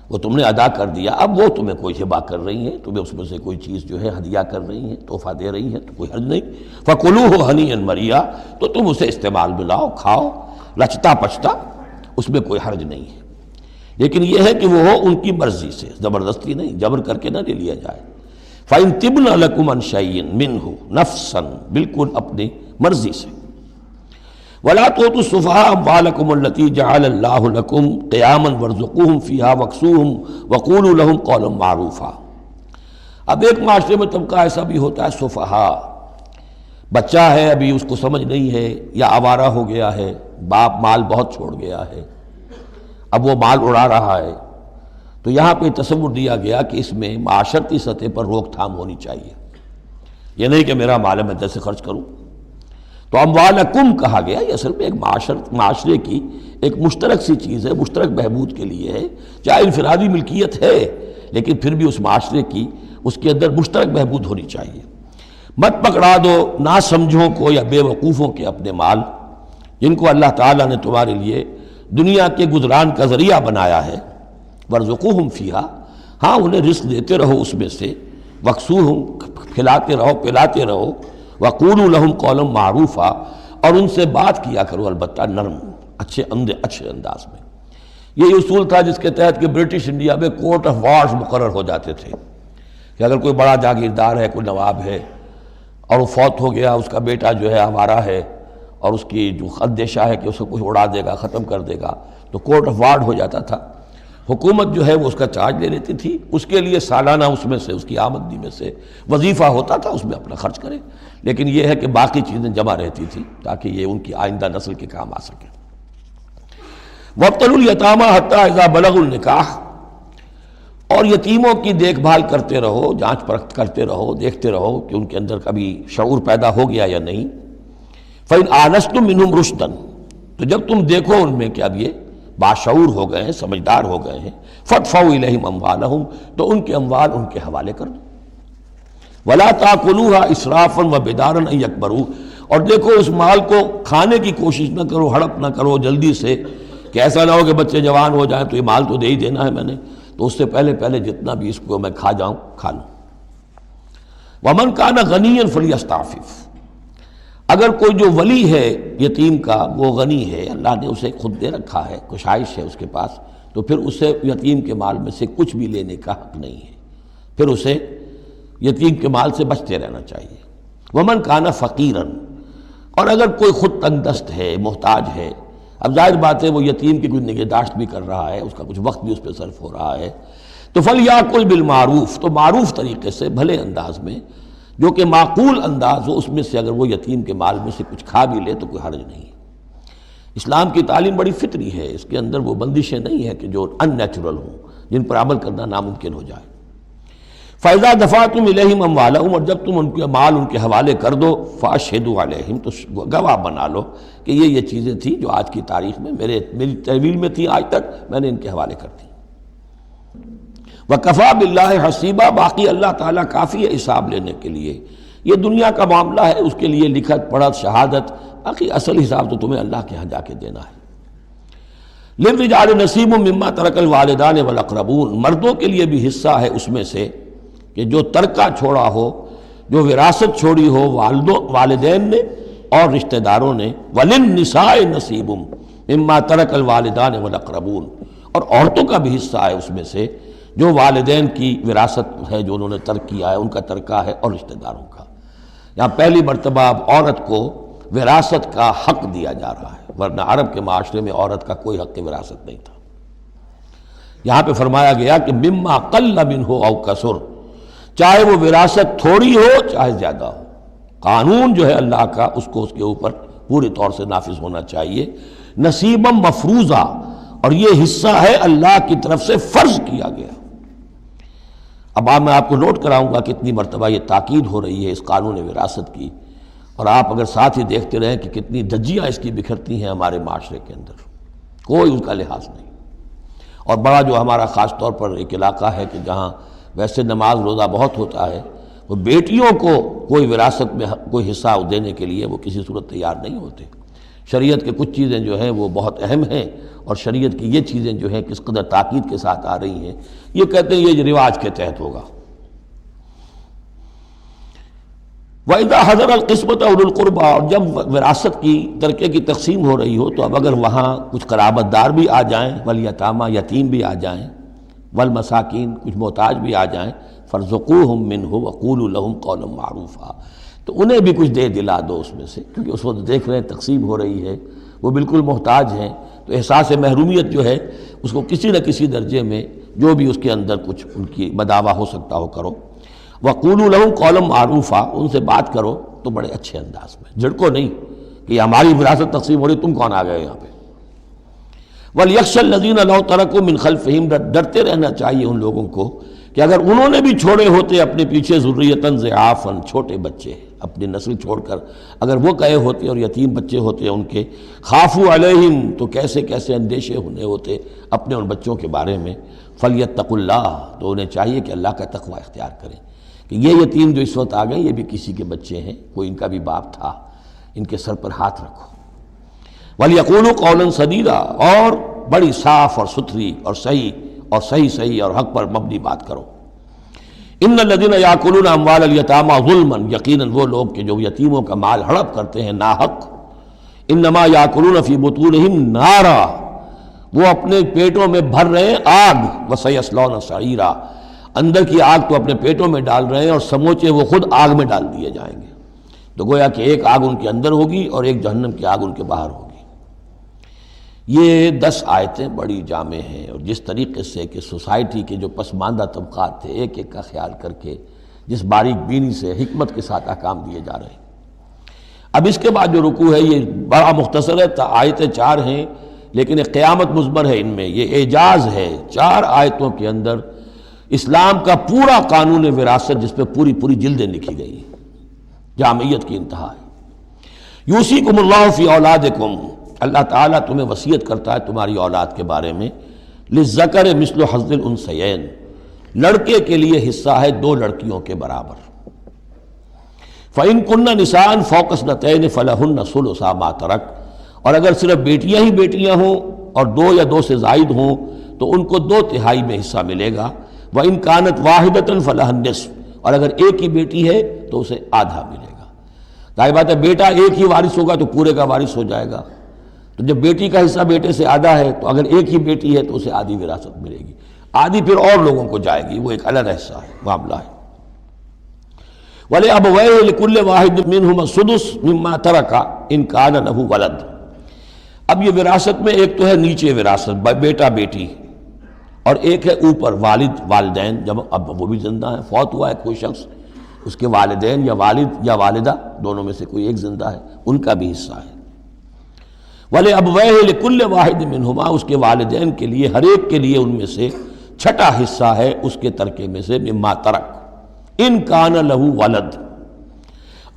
وہ تم نے ادا کر دیا، اب وہ تمہیں کوئی ہبہ کر رہی ہیں، تمہیں اس میں سے کوئی چیز جو ہے ہدیہ کر رہی ہیں، تحفہ دے رہی ہیں، تو کوئی حرج نہیں. فَكُلُوهُ هَنِيًّا مَرِيًّا، تو تم اسے استعمال میں لاؤ، کھاؤ رچتا پچتا، اس میں کوئی حرج نہیں ہے. لیکن یہ ہے کہ وہ ہو ان کی مرضی سے، زبردستی نہیں، جبر کر کے نہ لے لیا جائے. فَإِن تِبْنَ لَكُمْ عَنْ شَيْءٍ مِّنْهُ نَفْسًا، بالکل اپنی مرضی سے. وَلَا تُؤْتُوا السُّفَهَاءَ أَمْوَالَكُمُ الَّتِي جَعَلَ اللَّهُ لَكُمْ قِيَامًا وَارْزُقُوهُمْ فِيهَا وَاكْسُوهُمْ وَقُولُوا لَهُمْ قَوْلًا مَّعْرُوفًا. اب ایک معاشرے میں طبقہ ایسا بھی ہوتا ہے سفہاء، بچہ ہے ابھی اس کو سمجھ نہیں ہے یا آوارہ ہو گیا ہے، باپ مال بہت چھوڑ گیا ہے، اب وہ مال اڑا رہا ہے. تو یہاں پہ تصور دیا گیا کہ اس میں معاشرتی سطح پر روک تھام ہونی چاہیے. یہ نہیں کہ میرا مال ہے میں جیسے خرچ کروں. تو اموالکم کہا گیا، یہ اصل میں ایک معاشرے کی ایک مشترک سی چیز ہے، مشترک بہبود کے لیے ہے. چاہے انفرادی ملکیت ہے لیکن پھر بھی اس معاشرے کی، اس کے اندر مشترک بہبود ہونی چاہیے. مت پکڑا دو ناسمجھوں کو یا بے وقوفوں کے اپنے مال، جن کو اللہ تعالیٰ نے تمہارے لیے دنیا کے گزران کا ذریعہ بنایا ہے. وَارْزُقُوهُمْ فِيهَا، ہاں انہیں رزق دیتے رہو اس میں سے. وَاكْسُوهُمْ، کھلاتے رہو پلاتے رہو. وَقُولُوا لَهُمْ قَوْلًا مَّعْرُوفًا، اور ان سے بات کیا کرو البتہ نرم، اچھے انداز میں. یہی اصول تھا جس کے تحت کہ برٹش انڈیا میں کورٹ آف وارز مقرر ہو جاتے تھے، کہ اگر کوئی بڑا جاگیردار ہے، کوئی نواب ہے اور وہ فوت ہو گیا، اس کا بیٹا جو ہے آوارہ ہے اور اس کی جو اندیشہ ہے کہ اسے کچھ اڑا دے گا، ختم کر دے گا، تو کورٹ آف وارڈ ہو جاتا تھا. حکومت جو ہے وہ اس کا چارج لے لیتی تھی، اس کے لیے سالانہ اس میں سے، اس کی آمدنی میں سے وظیفہ ہوتا تھا، اس میں اپنا خرچ کرے. لیکن یہ ہے کہ باقی چیزیں جمع رہتی تھی تاکہ یہ ان کی آئندہ نسل کے کام آ سکے. وَابْتَلُوا الْيَتَامَىٰ حَتَّىٰ إِذَا بَلَغُوا النِّكَاحَ، اور یتیموں کی دیکھ بھال کرتے رہو، جانچ پرکھ کرتے رہو، دیکھتے رہو کہ ان کے اندر کبھی شعور پیدا ہو گیا یا نہیں. فَإِنْ آنَسْتُم مِّنْهُمْ رُشْدًا، تو جب تم دیکھو ان میں کہ اب یہ باشعور ہو گئے ہیں، سمجھدار ہو گئے ہیں. فَادْفَعُوا إِلَيْهِمْ أَمْوَالَهُمْ، تو ان کے اموال ان کے حوالے کر دو. وَلَا تَأْكُلُوهَا إِسْرَافًا وَبِدَارًا أَن يَكْبَرُوا، اور دیکھو اس مال کو کھانے کی کوشش نہ کرو، ہڑپ نہ کرو جلدی سے، کہ ایسا نہ ہو کہ بچے جوان ہو جائیں تو یہ مال تو دے ہی دینا ہے میں نے، تو اس سے پہلے جتنا بھی اس کو میں کھا جاؤں کھا لوں. وَمَنْ كَانَ غَنِيًّا فَلْيَسْتَعْفِفْ، اگر کوئی جو ولی ہے یتیم کا وہ غنی ہے، اللہ نے اسے خود دے رکھا ہے، کشائش ہے اس کے پاس، تو پھر اسے یتیم کے مال میں سے کچھ بھی لینے کا حق نہیں ہے، پھر اسے یتیم کے مال سے بچتے رہنا چاہیے. وَمَنْ كَانَ فَقِيرًا، اور اگر کوئی خود تنگ دست ہے، محتاج ہے، اب ظاہر بات ہے وہ یتیم کی کوئی نگہداشت بھی کر رہا ہے، اس کا کچھ وقت بھی اس پہ صرف ہو رہا ہے، تو فَلْيَأْكُلْ بِالْمَعْرُوفِ، تو معروف طریقے سے، بھلے انداز میں، جو کہ معقول انداز ہو، اس میں سے اگر وہ یتیم کے مال میں سے کچھ کھا بھی لے تو کوئی حرج نہیں ہے. اسلام کی تعلیم بڑی فطری ہے، اس کے اندر وہ بندشیں نہیں ہیں کہ جو ان نیچرل ہوں، جن پر عمل کرنا ناممکن ہو جائے. فَإِذَا دَفَعْتُمْ إِلَيْهِمْ أَمْوَالَهُمْ، اور جب تم ان کے مال ان کے حوالے کر دو، فَأَشْهِدُوا عَلَيْهِمْ، تو گواہ بنا لو کہ یہ چیزیں تھیں جو آج کی تاریخ میں میری تحویل میں تھی، آج تک میں نے ان کے حوالے کر دی. وَكَفَىٰ بِاللَّهِ حَسِيبًا، باقی اللہ تعالیٰ کافی ہے حساب لینے کے لیے. یہ دنیا کا معاملہ ہے، اس کے لیے لکھت پڑھت شہادت، باقی اصل حساب تو تمہیں اللہ کے ہاں جا کے دینا ہے. لِلرِّجَالِ نَصِيبٌ مِّمَّا تَرَكَ الْوَالِدَانِ وَالْأَقْرَبُونَ، مردوں کے لیے بھی حصہ ہے اس میں سے کہ جو ترکہ چھوڑا ہو، جو وراثت چھوڑی ہو والدین نے اور رشتہ داروں نے. وَلِلنِّسَاءِ نَصِيبٌ مِّمَّا تَرَكَ الْوَالِدَانِ وَالْأَقْرَبُونَ، اور عورتوں کا بھی حصہ ہے اس میں سے جو والدین کی وراثت ہے، جو انہوں نے ترک کیا ہے، ان کا ترکہ ہے، اور رشتہ داروں کا. یہاں پہلی مرتبہ اب عورت کو وراثت کا حق دیا جا رہا ہے، ورنہ عرب کے معاشرے میں عورت کا کوئی حق وراثت نہیں تھا۔ یہاں پہ فرمایا گیا کہ مما قل منہ او کثر، چاہے وہ وراثت تھوڑی ہو چاہے زیادہ ہو، قانون جو ہے اللہ کا اس کو اس کے اوپر پوری طور سے نافذ ہونا چاہیے، نصیبا مفروضہ، اور یہ حصہ ہے اللہ کی طرف سے فرض کیا گیا۔ اب میں آپ کو نوٹ کراؤں گا کتنی مرتبہ یہ تاکید ہو رہی ہے اس قانون وراثت کی، اور آپ اگر ساتھ ہی دیکھتے رہیں کہ کتنی دھجیاں اس کی بکھرتی ہیں ہمارے معاشرے کے اندر، کوئی اس کا لحاظ نہیں۔ اور بڑا جو ہمارا خاص طور پر ایک علاقہ ہے کہ جہاں ویسے نماز روزہ بہت ہوتا ہے، وہ بیٹیوں کو کوئی وراثت میں کوئی حصہ دینے کے لیے وہ کسی صورت تیار نہیں ہوتے۔ شریعت کے کچھ چیزیں جو ہیں وہ بہت اہم ہیں، اور شریعت کی یہ چیزیں جو ہیں کس قدر تاکید کے ساتھ آ رہی ہیں، یہ کہتے ہیں یہ رواج کے تحت ہوگا۔ وَإِذَا حَضَرَ الْقِسْمَةَ أُولُو الْقُرْبَى، اور جب وراثت کی ترکے کی تقسیم ہو رہی ہو تو اب اگر وہاں کچھ قرابت دار بھی آ جائیں، والیتامى، یتیم بھی آ جائیں، والمساکین، کچھ محتاج بھی آ جائیں، فارزقوہم منہ وقولوا لہم قولا معروفا، تو انہیں بھی کچھ دے دلا دو اس میں سے، کیونکہ اس وقت دیکھ رہے ہیں تقسیم ہو رہی ہے، وہ بالکل محتاج ہیں، تو احساس محرومیت جو ہے اس کو کسی نہ کسی درجے میں جو بھی اس کے اندر کچھ ان کی بداوا ہو سکتا ہو کرو۔ وَقُولُوا لَهُمْ قَوْلًا مَعْرُوفًا، ان سے بات کرو تو بڑے اچھے انداز میں، جھڑکو نہیں کہ ہماری وراثت تقسیم ہو رہی تم کون آ گئے یہاں پہ۔ وَلْيَخْشَ الَّذِينَ لَوْ تَرَكُوا مِنْ خَلْفِهِمْ، ڈرتے رہنا چاہیے ان لوگوں کو کہ اگر انہوں نے بھی چھوڑے ہوتے اپنے پیچھے ذُرِّيَّةً ضِعَافًا، چھوٹے بچے، اپنی نسل چھوڑ کر اگر وہ گئے ہوتے اور یتیم بچے ہوتے ان کے، خافوا علیہم، تو کیسے کیسے اندیشے ہونے ہوتے اپنے ان بچوں کے بارے میں، فلیتقوا اللہ، تو انہیں چاہیے کہ اللہ کا تقوی اختیار کریں کہ یہ یتیم جو اس وقت آ گئے یہ بھی کسی کے بچے ہیں، کوئی ان کا بھی باپ تھا، ان کے سر پر ہاتھ رکھو۔ وَلْيَقُولُوا قَوْلًا سَدِيدًا، اور بڑی صاف اور ستھری اور صحیح اور حق پر مبنی بات کرو۔ ان الذین یاکلون اموال الیتامی ظلما، یقیناً وہ لوگ کہ جو یتیموں کا مال ہڑپ کرتے ہیں ناحق، انما یاکلون فی بطونہم نارا، وہ اپنے پیٹوں میں بھر رہے ہیں آگ، وسیصلون سعیرا، اندر کی آگ تو اپنے پیٹوں میں ڈال رہے ہیں اور سموچے وہ خود آگ میں ڈال دیے جائیں گے۔ تو گویا کہ ایک آگ ان کے اندر ہوگی اور ایک جہنم کی آگ ان کے باہر ہوگی۔ یہ 10 آیتیں بڑی جامع ہیں، اور جس طریقے سے کہ سوسائٹی کے جو پسماندہ طبقات تھے ایک ایک کا خیال کر کے جس باریک بینی سے حکمت کے ساتھ احکام دیے جا رہے ہیں۔ اب اس کے بعد جو رکوع ہے یہ بڑا مختصر ہے، آیتیں 4 ہیں لیکن ایک قیامت مضمر ہے ان میں، یہ اعجاز ہے۔ 4 آیتوں کے اندر اسلام کا پورا قانون وراثت جس پہ پوری جلدیں لکھی گئی ہیں، جامعیت کی انتہا ہے۔ یوصیکم اللہ فی اولادکم، اللہ تعالیٰ تمہیں وصیت کرتا ہے تمہاری اولاد کے بارے میں، للذکر مثل حظ الانثیین، لڑکے کے لیے حصہ ہے 2 لڑکیوں کے برابر۔ فَإِن كُنَّ نِسَاءً فَوْقَ اثْنَتَيْنِ فَلَهُنَّ ثُلُثَا مَا تَرَكَ، اور اگر صرف بیٹیاں ہی بیٹیاں ہوں اور 2 یا 2 سے زائد ہوں تو ان کو 2/3 میں حصہ ملے گا۔ وَإِن كَانَتْ وَاحِدَةً فَلَهَا النِّصْفُ، اور اگر ایک ہی بیٹی ہے تو اسے آدھا ملے گا۔ ظاہر بات ہے بیٹا ایک ہی وارث ہوگا تو پورے کا وارث ہو جائے گا، تو جب بیٹی کا حصہ بیٹے سے آدھا ہے تو اگر ایک ہی بیٹی ہے تو اسے آدھی وراثت ملے گی، آدھی پھر اور لوگوں کو جائے گی، وہ ایک الگ حصہ ہے، معاملہ ہے۔ وَلِأَبَوَيْهِ لِكُلِّ وَاحِدٍ مِّنْهُمَا السُّدُسُ مِمَّا تَرَكَ إِن كَانَ لَهُ وَلَدٌ۔ اب یہ وراثت میں ایک تو ہے نیچے وراثت بیٹا بیٹی، اور ایک ہے اوپر والد والدین، جب اب وہ بھی زندہ ہیں، فوت ہوا ہے کوئی شخص، اس کے والدین یا والد یا والدہ دونوں میں سے کوئی ایک زندہ ہے، ان کا بھی حصہ ہے۔ وَلِأَبْوَيْهِ لِكُلِّ وَاحِدٍ مِّنْهُمَا، اس کے والدین کے لیے ہر ایک کے لیے ان میں سے چھٹا حصہ ہے اس کے ترکے میں سے، مما ترک ان کان لہو ولد،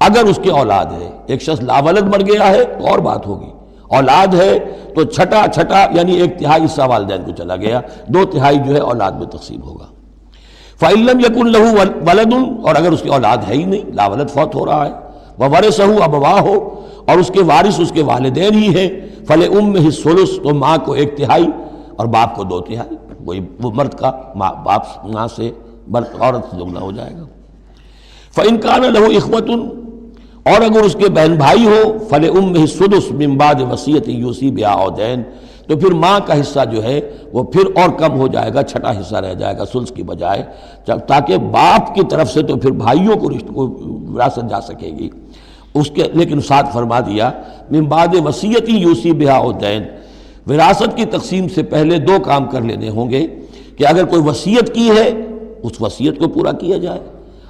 اگر اس کے اولاد ہے۔ ایک شخص لاولد مر گیا ہے تو اور بات ہوگی، اولاد ہے تو چھٹا یعنی 1/3 حصہ والدین کو چلا گیا، 2/3 جو ہے اولاد میں تقسیم ہوگا۔ فَإِن لَّمْ يَكُن لَّهُ وَلَدٌ، اور اگر اس کی اولاد ہے ہی نہیں، لاولد فوت ہو رہا ہے، وَوَرِثَهُ أَبَوَاهُ، اور اس کے وارث اس کے والدین ہی ہیں، فَلِأُمِّهِ الثُّلُثُ، تو ماں کو 1/3 اور باپ کو 2/3، وہی وہ مرد کا باپ ماں سے عورت سے دگنا ہو جائے گا۔ فَإِن كَانَ لَهُ إِخْوَةٌ، اور اگر اس کے بہن بھائی ہو، فَلِأُمِّهِ السُّدُسُ مِن بَعْدِ وَصِيَّةٍ يُوصِي بِهَا أَوْ دَيْنٍ، تو پھر ماں کا حصہ جو ہے وہ پھر اور کم ہو جائے گا، چھٹا حصہ رہ جائے گا سلس کی بجائے، تاکہ باپ کی طرف سے تو پھر بھائیوں کو وراثت جا سکے گی اس کے۔ لیکن ساتھ فرما دیا من بعد وصیت یوصی بہا او دین، وراثت کی تقسیم سے پہلے دو کام کر لینے ہوں گے کہ اگر کوئی وصیت کی ہے اس وصیت کو پورا کیا جائے،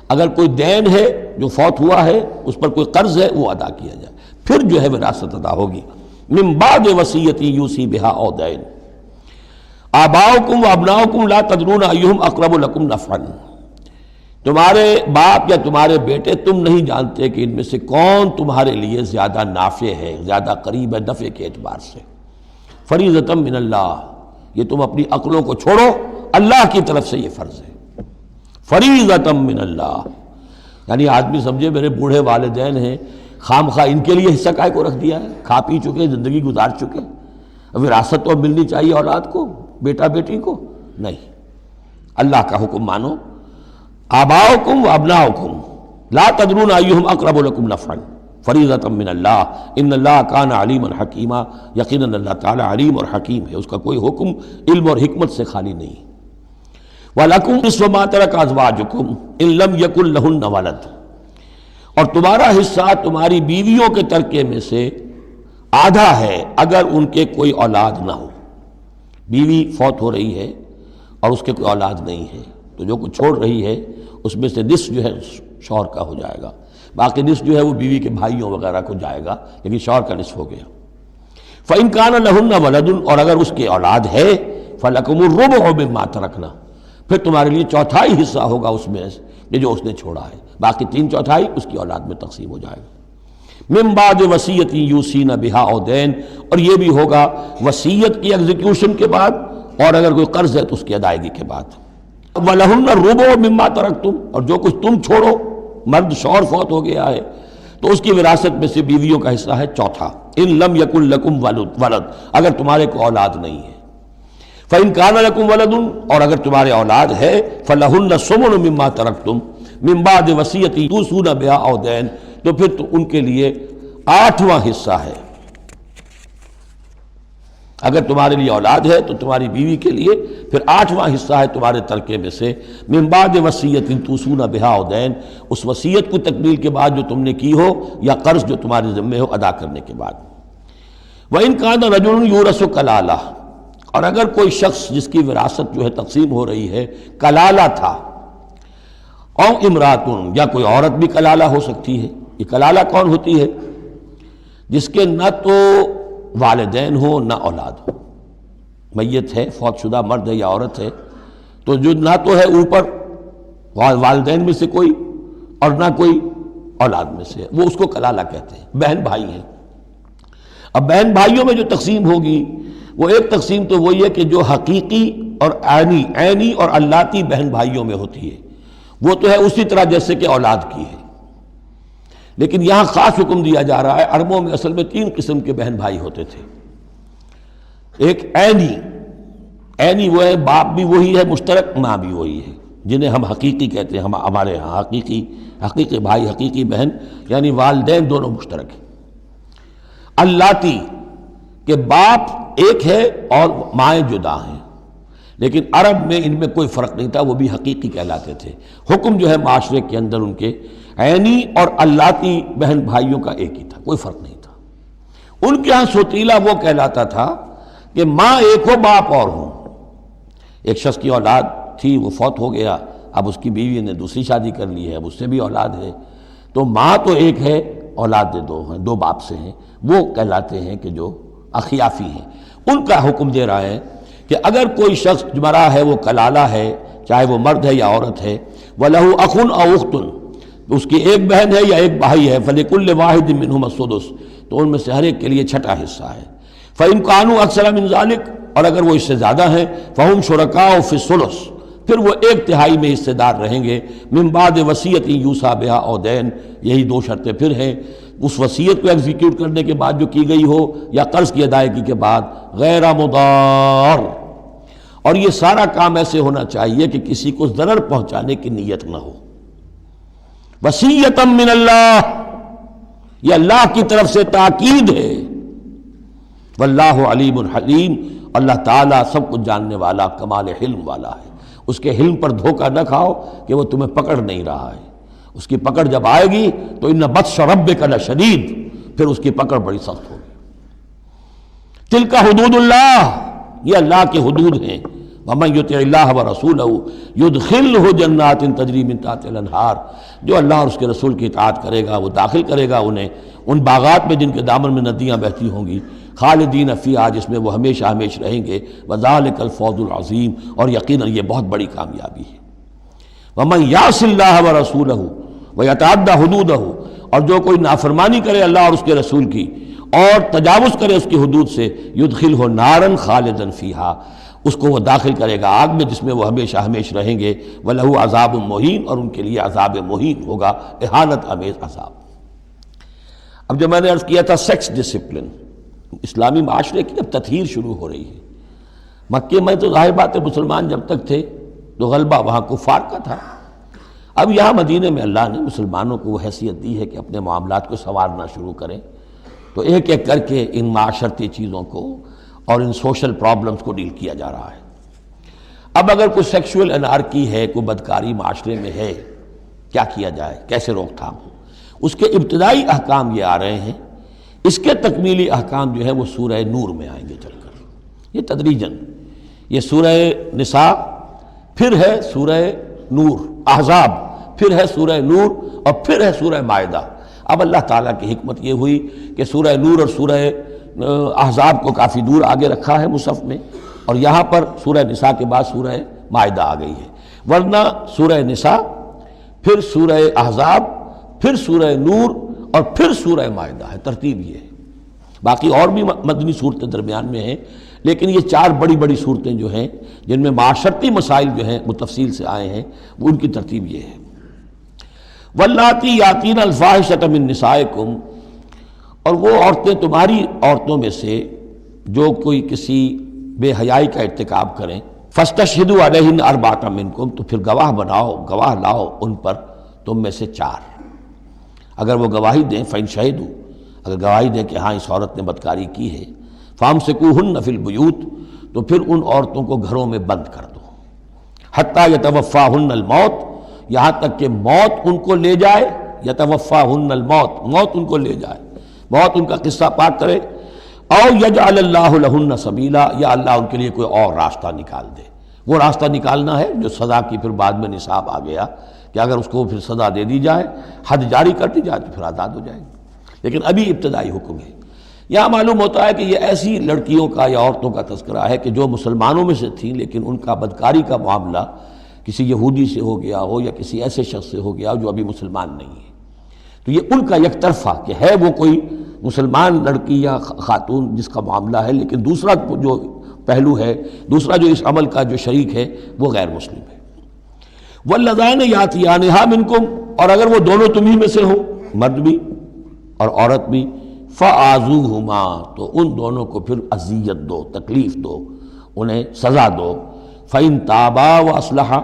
اگر کوئی دین ہے جو فوت ہوا ہے اس پر کوئی قرض ہے وہ ادا کیا جائے، پھر جو ہے وراثت ادا ہوگی۔ من بعد وصیت یوصی بہا او دین آباؤکم و ابناؤکم لا تدرون ایہم اقرب لکم نفعا، تمہارے باپ یا تمہارے بیٹے تم نہیں جانتے کہ ان میں سے کون تمہارے لیے زیادہ نافع ہے، زیادہ قریب ہے نفع کے اعتبار سے۔ فریضۃ من اللہ، یہ تم اپنی عقلوں کو چھوڑو، اللہ کی طرف سے یہ فرض ہے۔ فریضۃ من اللہ، یعنی آدمی سمجھے میرے بوڑھے والدین ہیں، خام خواہ ان کے لیے حصہ کائے کو رکھ دیا ہے، کھا پی چکے، زندگی گزار چکے، وراثت تو ملنی چاہیے اولاد کو، بیٹا بیٹی کو، نہیں، اللہ کا حکم مانو۔ آباؤکم و ابناؤکم لا تدرون ایہم اقرب لکم نفعا فریضۃ من اللہ ان اللہ کان علیما حکیما، یقیناً اللہ تعالیٰ علیم اور حکیم ہے، اس کا کوئی حکم علم اور حکمت سے خالی نہیں۔ وَلَكُمْ نِصْفُ مَا تَرَكَ أَزْوَاجُكُمْ إِن لَّمْ يَكُن لَّهُنَّ وَلَدٌ، اور تمہارا حصہ تمہاری بیویوں کے ترکے میں سے آدھا ہے اگر ان کے کوئی اولاد نہ ہو۔ بیوی فوت ہو رہی ہے اور اس کے کوئی اولاد نہیں ہے تو جو کچھ چھوڑ رہی ہے اس میں سے نصف جو ہے شوہر کا ہو جائے گا، باقی نصف جو ہے وہ بیوی کے بھائیوں وغیرہ کو جائے گا، لیکن شوہر کا نصف ہو گیا۔ فَإِن كَانَ لَهُنَّ وَلَدٌ، اور اگر اس کی اولاد ہے فَلَكُمُ الرُّبُعُ مِمَّا تَرَكْنَا، پھر تمہارے لیے چوتھائی حصہ ہوگا اس میں یہ جو اس نے چھوڑا ہے، باقی تین چوتھائی اس کی اولاد میں تقسیم ہو جائے گا۔ من بعد وصیت یوصین بہا او دین، اور یہ بھی ہوگا وصیت کی ایگزیکیوشن کے بعد، اور اگر کوئی قرض ہے تو اس کی ادائیگی کے بعد۔ وَلَهُنَّ الرُّبُعُ مِمَّا تَرَكْتُمْ، اور جو کچھ تم چھوڑو، مرد شوہر فوت ہو گیا ہے تو اس کی وراثت میں سے بیویوں کا حصہ ہے چوتھا۔ ان لم یکن لکم ولد، اگر تمہارے کو اولاد نہیں ہے۔ فَإِن كَانَ لَكُمْ وَلَدٌ، اور اگر تمہارے اولاد ہے فَلَهُنَّ الثُّمُنُ مِمَّا تَرَكْتُمْ مِن بَعْدِ وَصِيَّةٍ تُوصُونَ بِهَا أَوْ دَيْنٍ، تو پھر تو ان کے لیے 8واں حصہ ہے۔ اگر تمہارے لیے اولاد ہے تو تمہاری بیوی کے لیے پھر 8واں حصہ ہے تمہارے ترکے میں سے، من بعد وصیت توصون بہا او دین، اس وصیت کو تکمیل کے بعد جو تم نے کی ہو یا قرض جو تمہارے ذمہ ہو ادا کرنے کے بعد۔ وَإِن كَانَ رَجُلٌ يُورَثُ كَلَالَةً، اور اگر کوئی شخص جس کی وراثت جو ہے تقسیم ہو رہی ہے کلالہ تھا، او امراتن، یا کوئی عورت بھی کلالہ ہو سکتی ہے۔ یہ کلالہ کون ہوتی ہے؟ جس کے نہ تو والدین ہو نہ اولاد ہو، میت ہے، فوت شدہ مرد ہے یا عورت ہے، تو جو نہ تو ہے اوپر والدین میں سے کوئی اور نہ کوئی اولاد میں سے، وہ اس کو کلالہ کہتے ہیں۔ بہن بھائی ہیں، اب بہن بھائیوں میں جو تقسیم ہوگی وہ ایک تقسیم تو وہی ہے کہ جو حقیقی اور عینی اور اللاتی بہن بھائیوں میں ہوتی ہے، وہ تو ہے اسی طرح جیسے کہ اولاد کی ہے، لیکن یہاں خاص حکم دیا جا رہا ہے۔ عربوں میں اصل میں 3 قسم کے بہن بھائی ہوتے تھے۔ ایک عینی وہ ہے، باپ بھی وہی ہے مشترک، ماں بھی وہی ہے، جنہیں ہم حقیقی کہتے ہیں، ہمارے ہاں حقیقی بھائی، حقیقی بہن، یعنی والدین دونوں مشترک ہیں۔ اللاتی کہ باپ ایک ہے اور مائیں جدا ہیں، لیکن عرب میں ان میں کوئی فرق نہیں تھا، وہ بھی حقیقی کہلاتے تھے۔ حکم جو ہے معاشرے کے اندر ان کے عینی اور اللاتی بہن بھائیوں کا ایک ہی تھا، کوئی فرق نہیں تھا۔ ان کے ہاں سوتیلا وہ کہلاتا تھا کہ ماں ایک ہو باپ اور ہوں۔ ایک شخص کی اولاد تھی، وہ فوت ہو گیا، اب اس کی بیوی نے دوسری شادی کر لی ہے، اب اس سے بھی اولاد ہے، تو ماں تو ایک ہے، اولاد دو ہیں، 2 باپ سے ہیں، وہ کہلاتے ہیں کہ جو اخیافی ہیں۔ ان کا حکم دے رہا ہے کہ اگر کوئی شخص مرا ہے وہ کلالہ ہے، چاہے وہ مرد ہے یا عورت ہے، وَلَهُ أَخٌ أَوْ أُخْتٌ، اس کی ایک بہن ہے یا ایک بھائی ہے، فَلِكُلِّ وَاحِدٍ مِّنْهُمَا السُّدُسُ، تو ان میں سے ہر ایک کے لیے چھٹا حصہ ہے۔ فَإِن كَانُوا أَكْثَرَ مِنْ ذَلِكَ، اور اگر وہ اس سے زیادہ ہیں، فَهُمْ شُرَكَاءُ فِي الثُّلُثِ، پھر وہ 1/3 میں حصے دار رہیں گے، من بعد وصیت یوصى بہا او دین، یہی 2 شرطیں پھر ہیں، اس وصیت کو ایگزیکیوٹ کرنے کے بعد جو کی گئی ہو یا قرض کی ادائیگی کے بعد، غیر مضار، اور یہ سارا کام ایسے ہونا چاہیے کہ کسی کو ضرر پہنچانے کی نیت نہ ہو۔ وصیۃ من اللہ، یہ اللہ کی طرف سے تاکید ہے واللہ علیم حلیم، اللہ تعالیٰ سب کچھ جاننے والا، کمال حلم والا ہے۔ اس کے حلم پر دھوکہ نہ کھاؤ کہ وہ تمہیں پکڑ نہیں رہا ہے، اس کی پکڑ جب آئے گی تو ان بطش ربک لشدید، پھر اس کی پکڑ بڑی سخت ہوگی۔ تلک حدود اللہ، یہ اللہ کے حدود ہیں۔ ومن یطع اللہ ورسولہ یدخلہ جنات تجری من تحتہا الانہار، جو اللہ اور اس کے رسول کی اطاعت کرے گا وہ داخل کرے گا انہیں ان باغات میں جن کے دامن میں ندیاں بہتی ہوں گی، خالدین فیہا، جس میں وہ ہمیشہ ہمیشہ رہیں گے، وذالک الفوز العظیم، اور یقیناً یہ بہت بڑی کامیابی ہے۔ ومن یعص اللہ ورسولہ ویتعدی حدودہ، اور جو کوئی نافرمانی کرے اللہ اور اس کے رسول کی اور تجاوز کرے اس کی حدود سے، یدخلہ نارا خالدا فیہا، اس کو وہ داخل کرے گا آگ میں جس میں وہ ہمیشہ ہمیشہ رہیں گے، وَلَهُ عذاب مہین، اور ان کے لیے عذاب مہین ہوگا، اہانت آمیز عذاب۔ اب جو میں نے عرض کیا تھا سیکس ڈسپلن، اسلامی معاشرے کی اب تطہیر شروع ہو رہی ہے۔ مکے میں تو ظاہر بات ہے مسلمان جب تک تھے تو غلبہ وہاں کفار کا تھا، اب یہاں مدینے میں اللہ نے مسلمانوں کو وہ حیثیت دی ہے کہ اپنے معاملات کو سنوارنا شروع کریں، تو ایک ایک کر کے ان معاشرتی چیزوں کو اور ان سوشل پرابلمز کو ڈیل کیا جا رہا ہے۔ اب اگر کوئی سیکشول انارکی ہے، کوئی بدکاری معاشرے میں ہے، کیا کیا جائے، کیسے روک تھام ہو، اس کے ابتدائی احکام یہ آ رہے ہیں۔ اس کے تکمیلی احکام جو ہے وہ سورہ نور میں آئیں گے چل کر، یہ تدریجاً، یہ سورہ نساء، پھر ہے سورہ نور، احزاب، پھر ہے سورہ نور، اور پھر ہے سورہ مائدہ۔ اب اللہ تعالیٰ کی حکمت یہ ہوئی کہ سورہ نور اور سورہ احزاب کو کافی دور آگے رکھا ہے مصحف میں، اور یہاں پر سورہ نساء کے بعد سورہ مائدہ آ گئی ہے، ورنہ سورہ نساء، پھر سورہ احزاب، پھر سورہ نور، اور پھر سورہ مائدہ ہے، ترتیب یہ ہے۔ باقی اور بھی مدنی صورتیں درمیان میں ہیں، لیکن یہ چار بڑی بڑی صورتیں جو ہیں جن میں معاشرتی مسائل جو ہیں وہ تفصیل سے آئے ہیں، وہ ان کی ترتیب یہ ہے۔ واللاتی یاتین الفاحشۃ من نسائکم، اور وہ عورتیں تمہاری عورتوں میں سے جو کوئی کسی بے حیائی کا ارتکاب کریں، فاستشہدوا علیہن اربعۃ منکم، تو پھر گواہ بناؤ، گواہ لاؤ ان پر تم میں سے چار۔ اگر وہ گواہی دیں، فإن شہدوا، اگر گواہی دیں کہ ہاں اس عورت نے بدکاری کی ہے، فامسکوہن فی البیوت، تو پھر ان عورتوں کو گھروں میں بند کر دو، حتی یتوفاہن الموت، یہاں تک کہ موت ان کو لے جائے، یتوفاہن الموت، موت ان کو لے جائے، موت ان کا قصہ پاک کرے، او یجعل اللہ لہن سبیلا، یا اللہ ان کے لیے کوئی اور راستہ نکال دے۔ وہ راستہ نکالنا ہے جو سزا کی پھر بعد میں نصاب آ گیا کہ اگر اس کو پھر سزا دے دی جائے، حد جاری کر دی جائے تو پھر آزاد ہو جائے گی، لیکن ابھی ابتدائی حکم ہے۔ یہاں معلوم ہوتا ہے کہ یہ ایسی لڑکیوں کا یا عورتوں کا تذکرہ ہے کہ جو مسلمانوں میں سے تھیں لیکن ان کا بدکاری کا معاملہ کسی یہودی سے ہو گیا ہو یا کسی ایسے شخص سے ہو گیا ہو جو ابھی مسلمان نہیں ہے، تو یہ ان کا یک طرفہ کہ ہے وہ کوئی مسلمان لڑکی یا خاتون جس کا معاملہ ہے، لیکن دوسرا جو پہلو ہے، دوسرا جو اس عمل کا جو شریک ہے وہ غیر مسلم ہے۔ واللذان یاتیانہا منکم، اور اگر وہ دونوں تمہیں میں سے ہوں، مرد بھی اور عورت بھی، فآذوہما، تو ان دونوں کو پھر اذیت دو، تکلیف دو، انہیں سزا دو۔ فإن تابا واصلحا،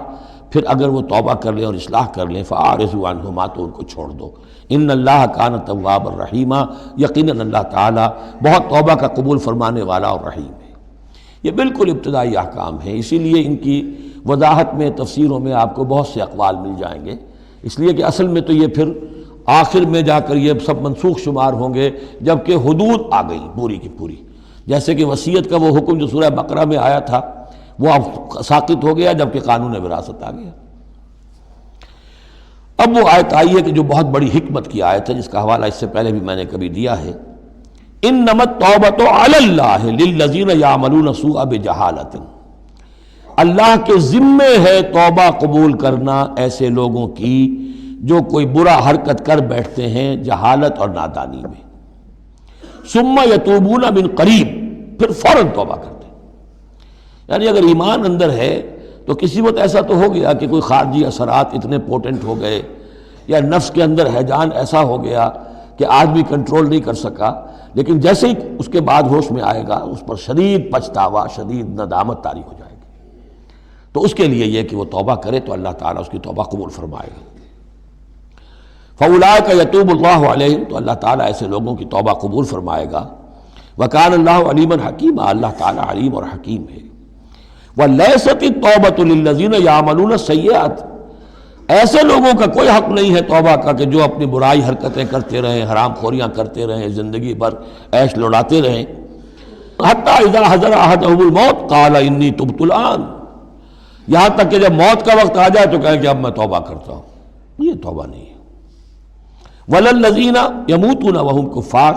پھر اگر وہ توبہ کر لیں اور اصلاح کر لیں، فأعرضوا عنہما، تو ان کو چھوڑ دو۔ ان اللہ کان توابا رحیما، یقیناً اللہ تعالیٰ بہت توبہ کا قبول فرمانے والا اور رحیم ہے۔ یہ بالکل ابتدائی احکام ہیں، اسی لیے ان کی وضاحت میں، تفسیروں میں آپ کو بہت سے اقوال مل جائیں گے، اس لیے کہ اصل میں تو یہ پھر آخر میں جا کر یہ سب منسوخ شمار ہوں گے جبکہ حدود آ گئی پوری کی پوری۔ جیسے کہ وصیت کا وہ حکم جو سورہ بقرہ میں آیا تھا وہ اب ساقط ہو گیا جبکہ قانون وراثت آ گیا۔ اب وہ آیت آئی ہے کہ جو بہت بڑی حکمت کی آیت ہے، جس کا حوالہ اس سے پہلے بھی میں نے کبھی دیا ہے، انما التوبۃ علی اللہ للذین یعملون السوء بجہالۃ، اللہ کے ذمے ہے توبہ قبول کرنا ایسے لوگوں کی جو کوئی برا حرکت کر بیٹھتے ہیں جہالت اور نادانی میں، ثم یتوبون من قریب، پھر فوراً توبہ کرتے ہیں۔ یعنی اگر ایمان اندر ہے تو کسی وقت ایسا تو ہو گیا کہ کوئی خارجی اثرات اتنے پوٹنٹ ہو گئے یا نفس کے اندر ہیجان ایسا ہو گیا کہ آدمی کنٹرول نہیں کر سکا، لیکن جیسے ہی اس کے بعد ہوش میں آئے گا اس پر شدید پچھتاوا، شدید ندامت طاری ہو جائے گی، تو اس کے لیے یہ کہ وہ توبہ کرے تو اللہ تعالیٰ اس کی توبہ قبول فرمائے گا۔ فَأُولَٰئِکَ یتوب اللہ علیہم، تو اللہ تعالیٰ ایسے لوگوں کی توبہ قبول فرمائے گا۔ وَكَانَ اللَّهُ عَلِيمًا حَكِيمًا، اللہ تعالیٰ علیم اور حکیم ہے۔ وَلَيْسَتِ التَّوْبَةُ لِلَّذِينَ يَعْمَلُونَ السَّيِّئَاتِ، ایسے لوگوں کا کوئی حق نہیں ہے توبہ کا کہ جو اپنی برائی حرکتیں کرتے رہیں، حرام خوریاں کرتے رہیں، زندگی بھر عیش لڑاتے رہیں۔ حتیٰ اذا حضر احدهم الموت قال انی تبت الآن، یہاں تک کہ جب موت کا وقت آ جائے تو کہیں کہ اب میں توبہ کرتا ہوں۔ یہ توبہ نہیں ہے۔ وَلَلَّذِينَ يَمُوتُونَ وَهُمْ كُفَّارٌ،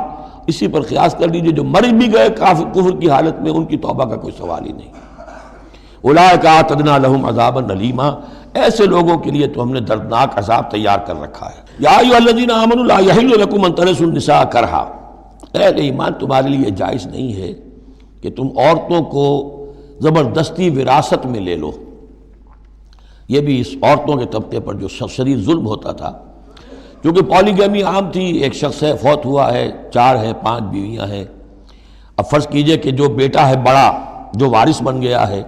اسی پر قیاس کر لیجئے جو مر بھی گئے کفر کی حالت میں، ان کی توبہ کا کوئی سوال ہی نہیں۔ اولئک اعتدنا لهم عذابا الیما، ایسے لوگوں کے لیے تو ہم نے دردناک عذاب تیار کر رکھا ہے۔ یا ایھا الذین آمنوا لا یحل لکم ان ترثوا النساء کرہا، اہل ایمان تمہارے لیے جائز نہیں ہے کہ تم عورتوں کو زبردستی وراثت میں لے لو۔ یہ بھی اس عورتوں کے طبقے پر جو شدید ظلم ہوتا تھا، کیونکہ پالیگیمی عام تھی، ایک شخص ہے فوت ہوا ہے، 4 ہیں 5 بیویاں ہیں، اب فرض کیجئے کہ جو بیٹا ہے بڑا جو وارث بن گیا ہے،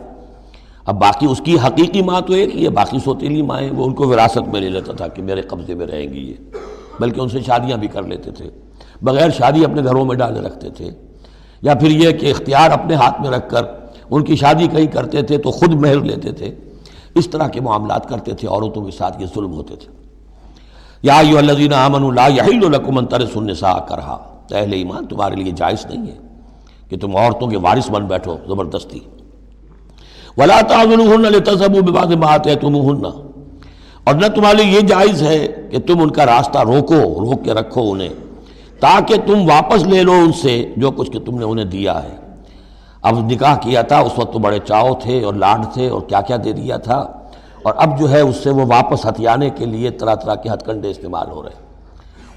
اب باقی اس کی حقیقی ماں تو ایک ہی ہے، باقی سوتیلی مائیں وہ ان کو وراثت میں لے لیتا تھا کہ میرے قبضے میں رہیں گی یہ، بلکہ ان سے شادیاں بھی کر لیتے تھے، بغیر شادی اپنے گھروں میں ڈالے رکھتے تھے، یا پھر یہ کہ اختیار اپنے ہاتھ میں رکھ کر ان کی شادی کہیں کرتے تھے تو خود مہر لیتے تھے، اس طرح کے معاملات کرتے تھے، عورتوں کے ساتھ یہ ظلم ہوتے تھے۔ یا ایھا الذین آمنوا لا یحل لکم ان ترثوا النساء کرہا، اہل ایمان تمہارے لیے جائز نہیں ہے کہ تم عورتوں کے وارث بن بیٹھو زبردستی۔ ولا تعضلوہن لتذهبوا ببعض ما آتیتموہن، اور نہ تمہارے لیے یہ جائز ہے کہ تم ان کا راستہ روک کے رکھو انہیں، تاکہ تم واپس لے لو ان سے جو کچھ کہ تم نے انہیں دیا ہے۔ اب نکاح کیا تھا اس وقت تو بڑے چاؤ تھے اور لاڈ تھے اور کیا کیا دے دیا تھا، اور اب جو ہے اس سے وہ واپس ہتھیانے کے لیے طرح طرح کے ہتھ کنڈے استعمال ہو رہے ہیں،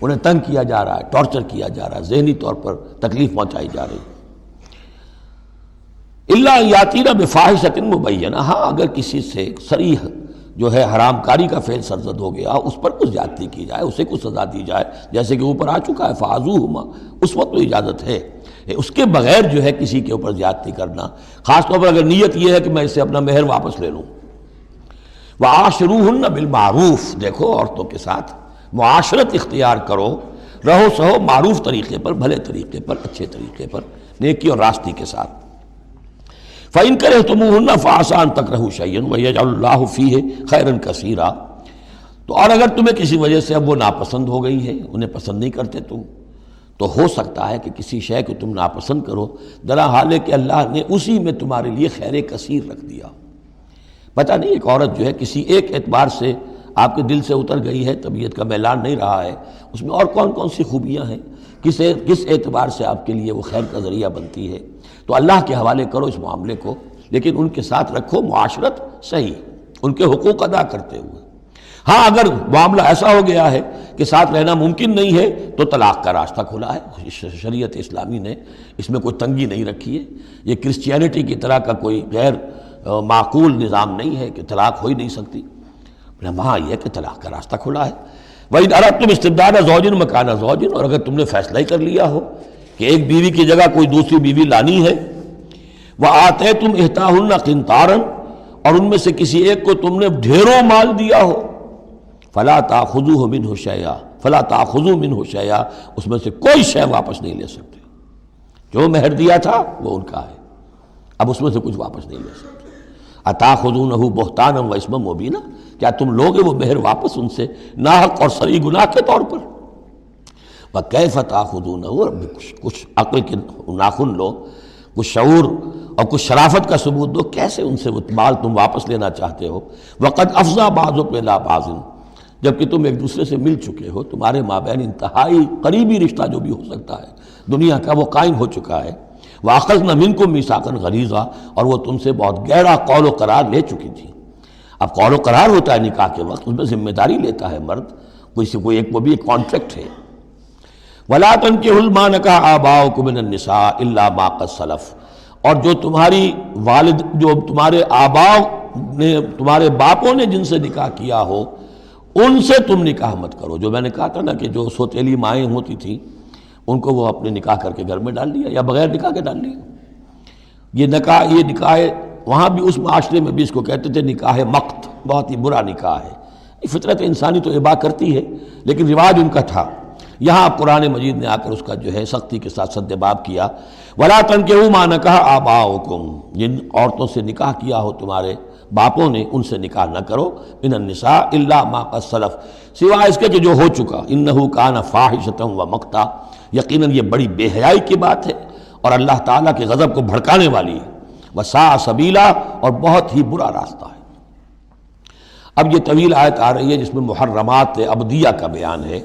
انہیں تنگ کیا جا رہا ہے، ٹارچر کیا جا رہا ہے، ذہنی طور پر تکلیف پہنچائی جا رہی ہے۔ الا یاتین بفاحشۃ مبینہ، ہاں اگر کسی سے صریح جو ہے حرام کاری کا فعل سرزد ہو گیا، اس پر کچھ زیادتی کی جائے، اسے کچھ سزا دی جائے، جیسے کہ اوپر آ چکا ہے فعذوہما، اس وقت تو اجازت ہے۔ اس کے بغیر جو ہے کسی کے اوپر زیادتی کرنا، خاص طور پر اگر نیت یہ ہے کہ میں اس سے اپنا مہر واپس لے لوں۔ وعاشروہن بالمعروف، دیکھو عورتوں کے ساتھ معاشرت اختیار کرو، رہو سہو معروف طریقے پر، بھلے طریقے پر، اچھے طریقے پر، نیکی اور راستی کے ساتھ۔ فَإِن كَرِهْتُمُوهُنَّ فَعَسَىٰ أَن تَكْرَهُوا شَيْئًا وَيَجْعَلُ اللَّهُ فِيهِ خَيْرًا كَثِيرًا، تو اور اگر تمہیں کسی وجہ سے اب وہ ناپسند ہو گئی ہے، انہیں پسند نہیں کرتے تم، تو ہو سکتا ہے کہ کسی شے کو تم ناپسند کرو، درا حال ہے کہ اللہ نے اسی میں تمہارے لیے خیر کثیر رکھ دیا۔ پتہ نہیں ایک عورت جو ہے کسی ایک اعتبار سے آپ کے دل سے اتر گئی ہے، طبیعت کا میلان نہیں رہا ہے، اس میں اور کون کون سی خوبیاں ہیں، کس اعتبار سے آپ کے لیے وہ خیر کا ذریعہ بنتی ہے، تو اللہ کے حوالے کرو اس معاملے کو، لیکن ان کے ساتھ رکھو معاشرت صحیح، ان کے حقوق ادا کرتے ہوئے۔ ہاں اگر معاملہ ایسا ہو گیا ہے کہ ساتھ رہنا ممکن نہیں ہے تو طلاق کا راستہ کھلا ہے، شریعت اسلامی نے اس میں کوئی تنگی نہیں رکھی ہے، یہ کرسچینٹی کی طرح کا کوئی غیر معقول نظام نہیں ہے کہ طلاق ہو ہی نہیں سکتی، وہاں یہ ہے کہ طلاق کا راستہ کھلا ہے۔ وَإِنْ أَرَدْتُمْ اسْتِبْدَالَ زَوْجٍ مَكَانَ زَوْجٍ، اور اگر تم نے فیصلہ ہی کر لیا ہو کہ ایک بیوی کی جگہ کوئی دوسری بیوی لانی ہے، وَآتَيْتُمْ إِحْدَاهُنَّ قِنْطَارًا، اور ان میں سے کسی ایک کو تم نے ڈھیروں مال دیا ہو، فَلَا تَأْخُذُوهُ مِنْهُ شَيْئًا فَلَا تَأْخُذُوا مِنْهُ شَيْئًا، اس میں سے کوئی شے واپس نہیں لے سکتے، جو مہر دیا تھا وہ ان کا ہے، اب اس میں سے کچھ واپس نہیں لے سکتے۔ أَتَأْخُذُونَهُ بُهْتَانًا وَإِثْمًا مُبِينًا، کیا تم لوگے وہ مہر واپس ان سے ناحق اور صریح گناہ کے طور پر؟ وَكَيْفَ تَأْخُذُونَهُ، کچھ عقل کے ناخن لو، کچھ شعور اور کچھ شرافت کا ثبوت دو، کیسے ان سے وہ مال تم واپس لینا چاہتے ہو؟ وَقَدْ أَفْضَىٰ بَعْضُكُمْ إِلَىٰ بَعْضٍ، جبکہ تم ایک دوسرے سے مل چکے ہو، تمہارے مابین انتہائی قریبی رشتہ جو بھی ہو سکتا ہے دنیا کا وہ قائم ہو چکا ہے۔ وَأَخَذْنَا مِنْكُمْ مِيثَاقًا غَلِيظًا، اور وہ تم سے بہت گہرا قول و قرار لے چکی تھی۔ اب قول و قرار ہوتا ہے نکاح کے وقت، اس میں ذمہ داری لیتا ہے مرد، کوئی ایک وہ بھی ایک کانٹریکٹ ہے۔ وَلَا تَنكِحُوا مَا نَكَحَ آبَاؤُكُم مِّنَ النِّسَاءِ إِلَّا مَا قَدْ سَلَفَ، اور جو تمہاری والد، جو تمہارے آباء نے، تمہارے باپوں نے جن سے نکاح کیا ہو، ان سے تم نکاح مت کرو۔ جو میں نے کہا تھا نا کہ جو سوتیلی مائیں ہوتی تھیں ان کو وہ اپنے نکاح کر کے گھر میں ڈال دیا یا بغیر نکاح کے ڈال دیا۔ یہ نکاح وہاں بھی اس معاشرے میں بھی اس کو کہتے تھے نکاح مقت، بہت ہی برا نکاح ہے۔ فطرت انسانی تو اباح کرتی ہے، لیکن رواج ان کا تھا یہاں قرآن مجید نے آ کر اس کا جو ہے سختی کے ساتھ سدباب کیا، وَلَا تَنكِحُوا مَا نَكَحَ آبَاؤُكُمْ، جن عورتوں سے نکاح کیا ہو تمہارے باپوں نے ان سے نکاح نہ کرو، من النساء الا ما قد سلف، سوائے اس کے کہ جو ہو چکا، انہ کان فاحشۃ ومقتا، یقیناً یہ بڑی بے حیائی کی بات ہے اور اللہ تعالیٰ کے غضب کو بھڑکانے والی ہے، وساء سبیلا، اور بہت ہی برا راستہ ہے۔ اب یہ طویل آیت آ رہی ہے جس میں محرمات ابدیہ کا بیان ہے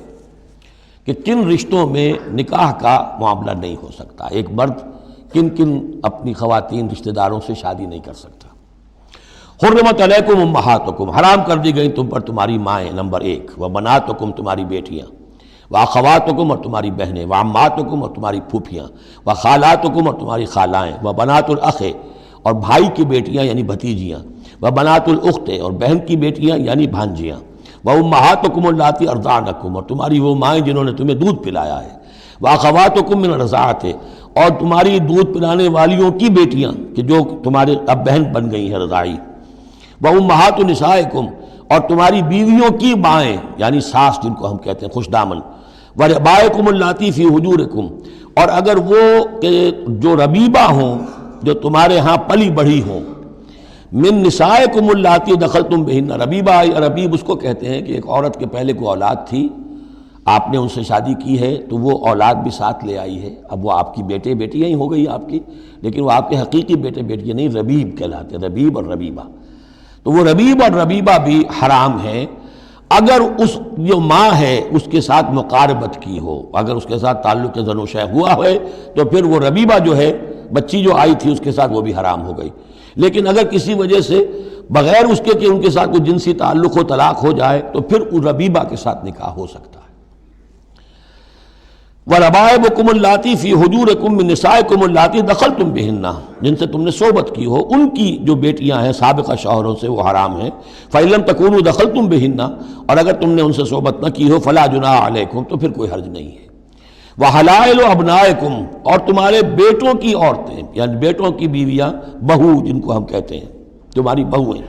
کہ کن رشتوں میں نکاح کا معاملہ نہیں ہو سکتا، ایک مرد کن کن اپنی خواتین رشتہ داروں سے شادی نہیں کر سکتا۔ حرمت علیکم امہاتکم، حرام کر دی گئی تم پر تمہاری مائیں، نمبر 1، وبناتکم، تمہاری بیٹیاں، واخواتکم، اور تمہاری بہنیں، وعماتکم، اور تمہاری پھوپھیاں، وخالاتکم، اور تمہاری خالائیں، وبنات الاخ، اور بھائی کی بیٹیاں یعنی بھتیجیاں، وبنات الاخت، اور بہن کی بیٹیاں یعنی بھانجیاں، وامہاتکم اللاتی ارضعنکم، اور تمہاری وہ مائیں جنہوں نے تمہیں دودھ پلایا ہے، واخواتکم من الرضاعۃ، اور تمہاری دودھ پلانے والیوں کی بیٹیاں کہ جو تمہارے اب بہن بن گئی ہیں رضاعی، وامہات نسائکم، اور تمہاری بیویوں کی مائیں یعنی ساس جن کو ہم کہتے ہیں خوش دامن، وربائکم اللاتی فی حجورکم، اور اگر وہ کہ جو ربیبہ ہوں جو تمہارے ہاں پلی بڑھی ہوں، من نسائکم اللاتی دخلتم بہن، ربیبہ یا ربیب اس کو کہتے ہیں کہ ایک عورت کے پہلے کوئی اولاد تھی، آپ نے ان سے شادی کی ہے تو وہ اولاد بھی ساتھ لے آئی ہے، اب وہ آپ کی بیٹے بیٹیاں ہی ہو گئی آپ کی، لیکن وہ آپ کے حقیقی بیٹے بیٹیاں نہیں، ربیب کہلاتے، ربیب اور ربیبہ، تو وہ ربیب اور ربیبہ بھی حرام ہیں اگر اس جو ماں ہے اس کے ساتھ مقاربت کی ہو، اگر اس کے ساتھ تعلق زن و شہ ہوا ہے تو پھر وہ ربیبہ جو ہے بچی جو آئی تھی اس کے ساتھ وہ بھی حرام ہو گئی، لیکن اگر کسی وجہ سے بغیر اس کے کہ ان کے ساتھ کوئی جنسی تعلق ہو طلاق ہو جائے تو پھر اس ربیبہ کے ساتھ نکاح ہو سکتا ہے۔ وَرَبَائِبُكُمُ اللَّاتِي فِي حُجُورِكُم مِّن نِّسَائِكُمُ اللَّاتِي دَخَلْتُم بِهِنَّ، جن سے تم نے صحبت کی ہو، ان کی جو بیٹیاں ہیں سابقہ شوہروں سے وہ حرام ہیں، فَإِن لَّمْ تَكُونُوا دَخَلْتُم بِهِنَّ، اور اگر تم نے ان سے صحبت نہ کی ہو، فَلَا جُنَاحَ عَلَيْكُمْ، تو پھر کوئی حرج نہیں ہے۔ وَحَلَائِلُ أَبْنَائِكُمْ، اور تمہارے بیٹوں کی عورتیں یعنی بیٹوں کی بیویاں، بہو جن کو ہم کہتے ہیں، تمہاری بہو ہیں،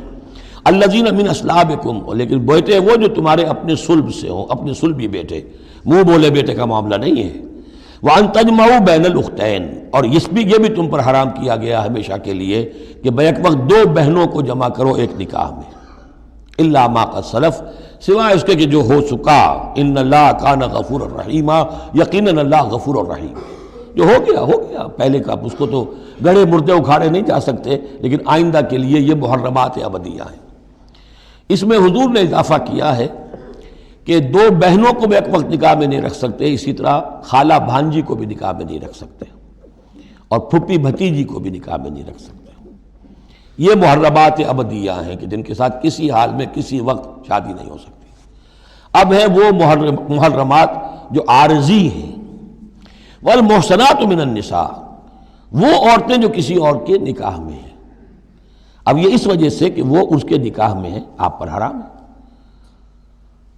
الذین من اصلابکم، لیکن بیٹے وہ جو تمہارے اپنے صلب سے ہوں، اپنے صلبی بیٹے، منہ بولے بیٹے کا معاملہ نہیں ہے۔ وَأَن تَجْمَعُوا بَيْنَ الْأُخْتَيْن، اور یہ بھی تم پر حرام کیا گیا ہمیشہ کے لیے کہ بیک وقت دو بہنوں کو جمع کرو ایک نکاح میں، الا ما قد سلف، سوائے اس کے کہ جو ہو چکا، ان اللہ کان غفور الرحیم، یقیناً اللہ غفور الرحیم، جو ہو گیا پہلے کا، اس کو تو گڑھے مردے اکھاڑے نہیں جا سکتے، لیکن آئندہ کے لیے یہ محرمات ابدیہ ہیں۔ اس میں حضور نے اضافہ کیا ہے کہ دو بہنوں کو بھی ایک وقت نکاح میں نہیں رکھ سکتے، اسی طرح خالہ بھانجی کو بھی نکاح میں نہیں رکھ سکتے، اور پھپھی بھتیجی کو بھی نکاح میں نہیں رکھ سکتے۔ یہ محرمات ابدیہ ہیں کہ جن کے ساتھ کسی حال میں کسی وقت شادی نہیں ہو سکتی۔ اب ہے وہ محرمات جو عارضی ہیں، والمحصنات من النساء، وہ عورتیں جو کسی اور کے نکاح میں ہیں، اب یہ اس وجہ سے کہ وہ اس کے نکاح میں ہیں آپ پر حرام ہے۔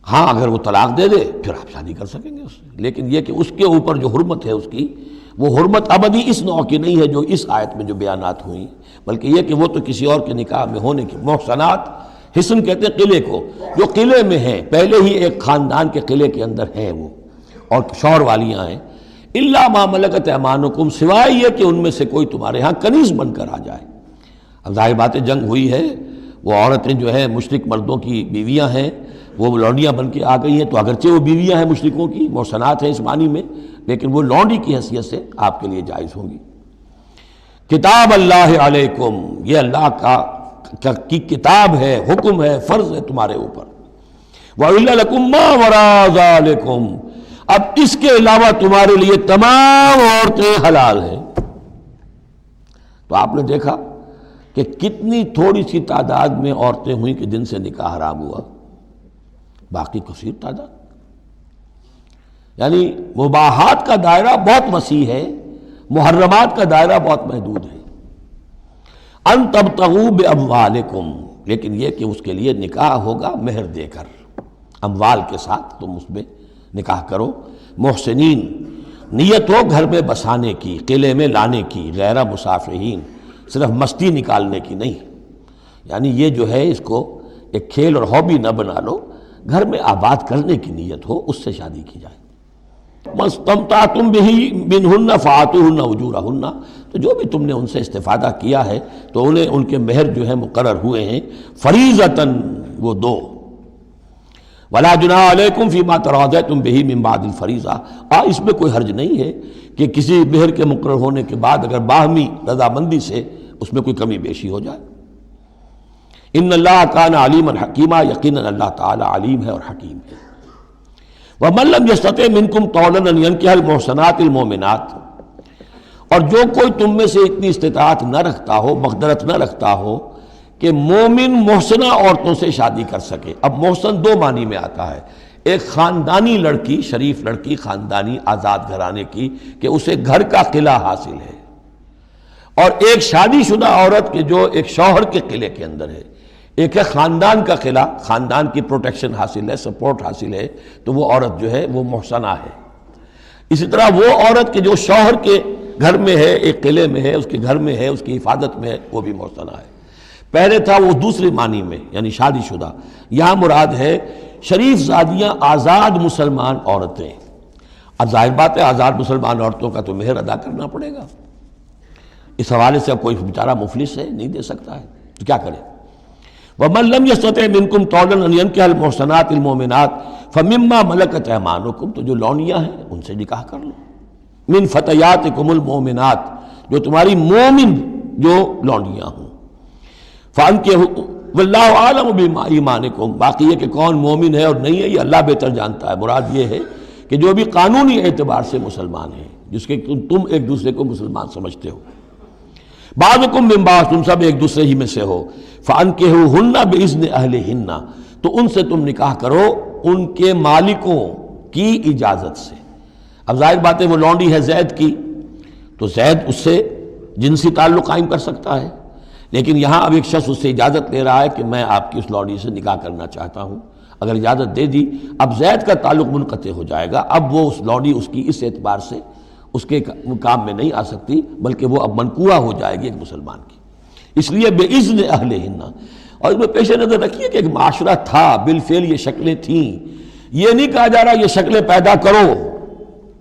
ہاں اگر وہ طلاق دے دے پھر آپ شادی کر سکیں گے اس سے، لیکن یہ کہ اس کے اوپر جو حرمت ہے اس کی، وہ حرمت ابدی اس نوع کی نہیں ہے جو اس آیت میں جو بیانات ہوئی، بلکہ یہ کہ وہ تو کسی اور کے نکاح میں ہونے کی۔ محسنات، حسن کہتے ہیں قلعے کو، جو قلعے میں ہیں، پہلے ہی ایک خاندان کے قلعے کے اندر ہیں وہ، اور شوہر والیاں ہیں، الا ما ملکت ایمانکم، سوائے یہ کہ ان میں سے کوئی تمہارے ہاں کنیز بن کر آ جائے۔ اب ظاہر بات ہے جنگ ہوئی ہے، وہ عورتیں جو ہیں مشرک مردوں کی بیویاں ہیں، وہ لونڈیاں بن کے آ گئی ہیں، تو اگرچہ وہ بیویاں ہیں مشرکوں کی، محسنات ہیں اس معنی میں، لیکن وہ لونڈی کی حیثیت سے آپ کے لیے جائز ہوں گی۔ کتاب اللہ علیکم، یہ اللہ کی کتاب ہے، حکم ہے، فرض ہے تمہارے اوپر۔ وَأُحِلَّ لَكُم مَّا وَرَاءَ ذَلِكُمْ، اب اس کے علاوہ تمہارے لیے تمام عورتیں حلال ہیں۔ تو آپ نے دیکھا کہ کتنی تھوڑی سی تعداد میں عورتیں ہوئیں کہ جن سے نکاح حرام ہوا، باقی کثیر تعداد، یعنی مباحات کا دائرہ بہت وسیع ہے، محرمات کا دائرہ بہت محدود ہے۔ ان تبتغوا باموالکم، لیکن یہ کہ اس کے لیے نکاح ہوگا مہر دے کر، اموال کے ساتھ تم اس میں نکاح کرو، محسنین، نیت ہو گھر میں بسانے کی، قلعے میں لانے کی، غیر مسافرین، صرف مستی نکالنے کی نہیں، یعنی یہ جو ہے اس کو ایک کھیل اور ہابی نہ بنا لو، گھر میں آباد کرنے کی نیت ہو، اس سے شادی کی جائے۔ مَسْتَمْتَعْتُمْ بِهِ مِنْهُنَّ فَآتُوهُنَّ أُجُورَهُنَّ، تو جو بھی تم نے ان سے استفادہ کیا ہے تو انہیں ان کے مہر جو ہے مقرر ہوئے ہیں فریضۃً، وہ دو۔ وَلَا جُنَاحَ عَلَيْكُمْ فِي مَا تَرَاضَيْتُمْ بِهِ مِنْ بَعْدِ الْفَرِيضَةِ، اس میں کوئی حرج نہیں ہے کہ کسی مہر کے مقرر ہونے کے بعد اگر باہمی رضامندی سے اس میں کوئی کمی بیشی ہو جائے۔ ان اللہ کان علیما حکیما، یقیناً اللہ تعالی علیم ہے اور حکیم ہے۔ وَمَن لَّمْ يَسْتَطِعْ مِنكُمْ طَوْلًا أَن يَنكِحَ الْمُحْصَنَاتِ الْمُؤْمِنَاتِ، اور جو کوئی تم میں سے اتنی استطاعت نہ رکھتا ہو، مقدرت نہ رکھتا ہو کہ مومن محسنہ عورتوں سے شادی کر سکے۔ اب محسن دو معنی میں آتا ہے، ایک خاندانی لڑکی، شریف لڑکی، خاندانی آزاد گھرانے کی کہ اسے گھر کا قلعہ حاصل ہے، اور ایک شادی شدہ عورت کے جو ایک شوہر کے قلعے کے اندر ہے۔ ایک ہے خاندان کا قلعہ، خاندان کی پروٹیکشن حاصل ہے، سپورٹ حاصل ہے، تو وہ عورت جو ہے وہ محسنہ ہے۔ اسی طرح وہ عورت کے جو شوہر کے گھر میں ہے، ایک قلعے میں ہے، اس کے گھر میں ہے، اس کی حفاظت میں ہے، وہ بھی محسنہ ہے۔ پہلے تھا وہ دوسری معنی میں یعنی شادی شدہ، یہاں مراد ہے شریف زادیاں، آزاد مسلمان عورتیں۔ اب ظاہر بات ہے آزاد مسلمان عورتوں کا تو مہر ادا کرنا پڑے گا، اس حوالے سے اب کوئی بیچارہ مفلس ہے، نہیں دے سکتا ہے تو کیا کرے۔ وَمَن لَّمْ يَسْتَطِعْ مِنكُمْ طَوْلًا أَن يَنكِحَ الْمُحْصَنَاتِ الْمُؤْمِنَاتِ فَمِمَّا مَلَكَتْ أَيْمَانُكُمْ، تو جو لونیاں ہیں ان سے نکاح کر لو، مِن فَتَيَاتِكُمُ الْمُؤْمِنَاتِ، جو تمہاری مومن جو لونیاں ہوں، فَأَنكِحُوا وَاللَّهُ أَعْلَمُ بِإِيمَانِكُمْ، باقی یہ کہ کون مومن ہے اور نہیں ہے یہ اللہ بہتر جانتا ہے۔ مراد یہ ہے کہ جو بھی قانونی اعتبار سے مسلمان ہیں، جس کے تم ایک دوسرے کو مسلمان سمجھتے ہو، بعضکم من بعض، تم سب ایک دوسرے ہی میں سے ہو، فَأَنكِحُوهُنَّ بِإِذْنِ أَهْلِهِنَّ، تو ان سے تم نکاح کرو ان کے مالکوں کی اجازت سے۔ اب ظاہر بات ہے وہ لونڈی ہے زید کی، تو زید اس سے جنسی تعلق قائم کر سکتا ہے، لیکن یہاں اب ایک شخص اس سے اجازت لے رہا ہے کہ میں آپ کی اس لونڈی سے نکاح کرنا چاہتا ہوں۔ اگر اجازت دے دی، اب زید کا تعلق منقطع ہو جائے گا، اب وہ اس لونڈی اس کی اس اعتبار سے اس کے کام میں نہیں آ سکتی، بلکہ وہ اب منقوع ہو جائے گی ایک مسلمان کی۔ اس لیے بِإِذْنِ أَهْلِهِنَّ، اور اس میں پیش نظر رکھیے کہ ایک معاشرہ تھا، بالفعل یہ شکلیں تھیں، یہ نہیں کہا جا رہا یہ شکلیں پیدا کرو۔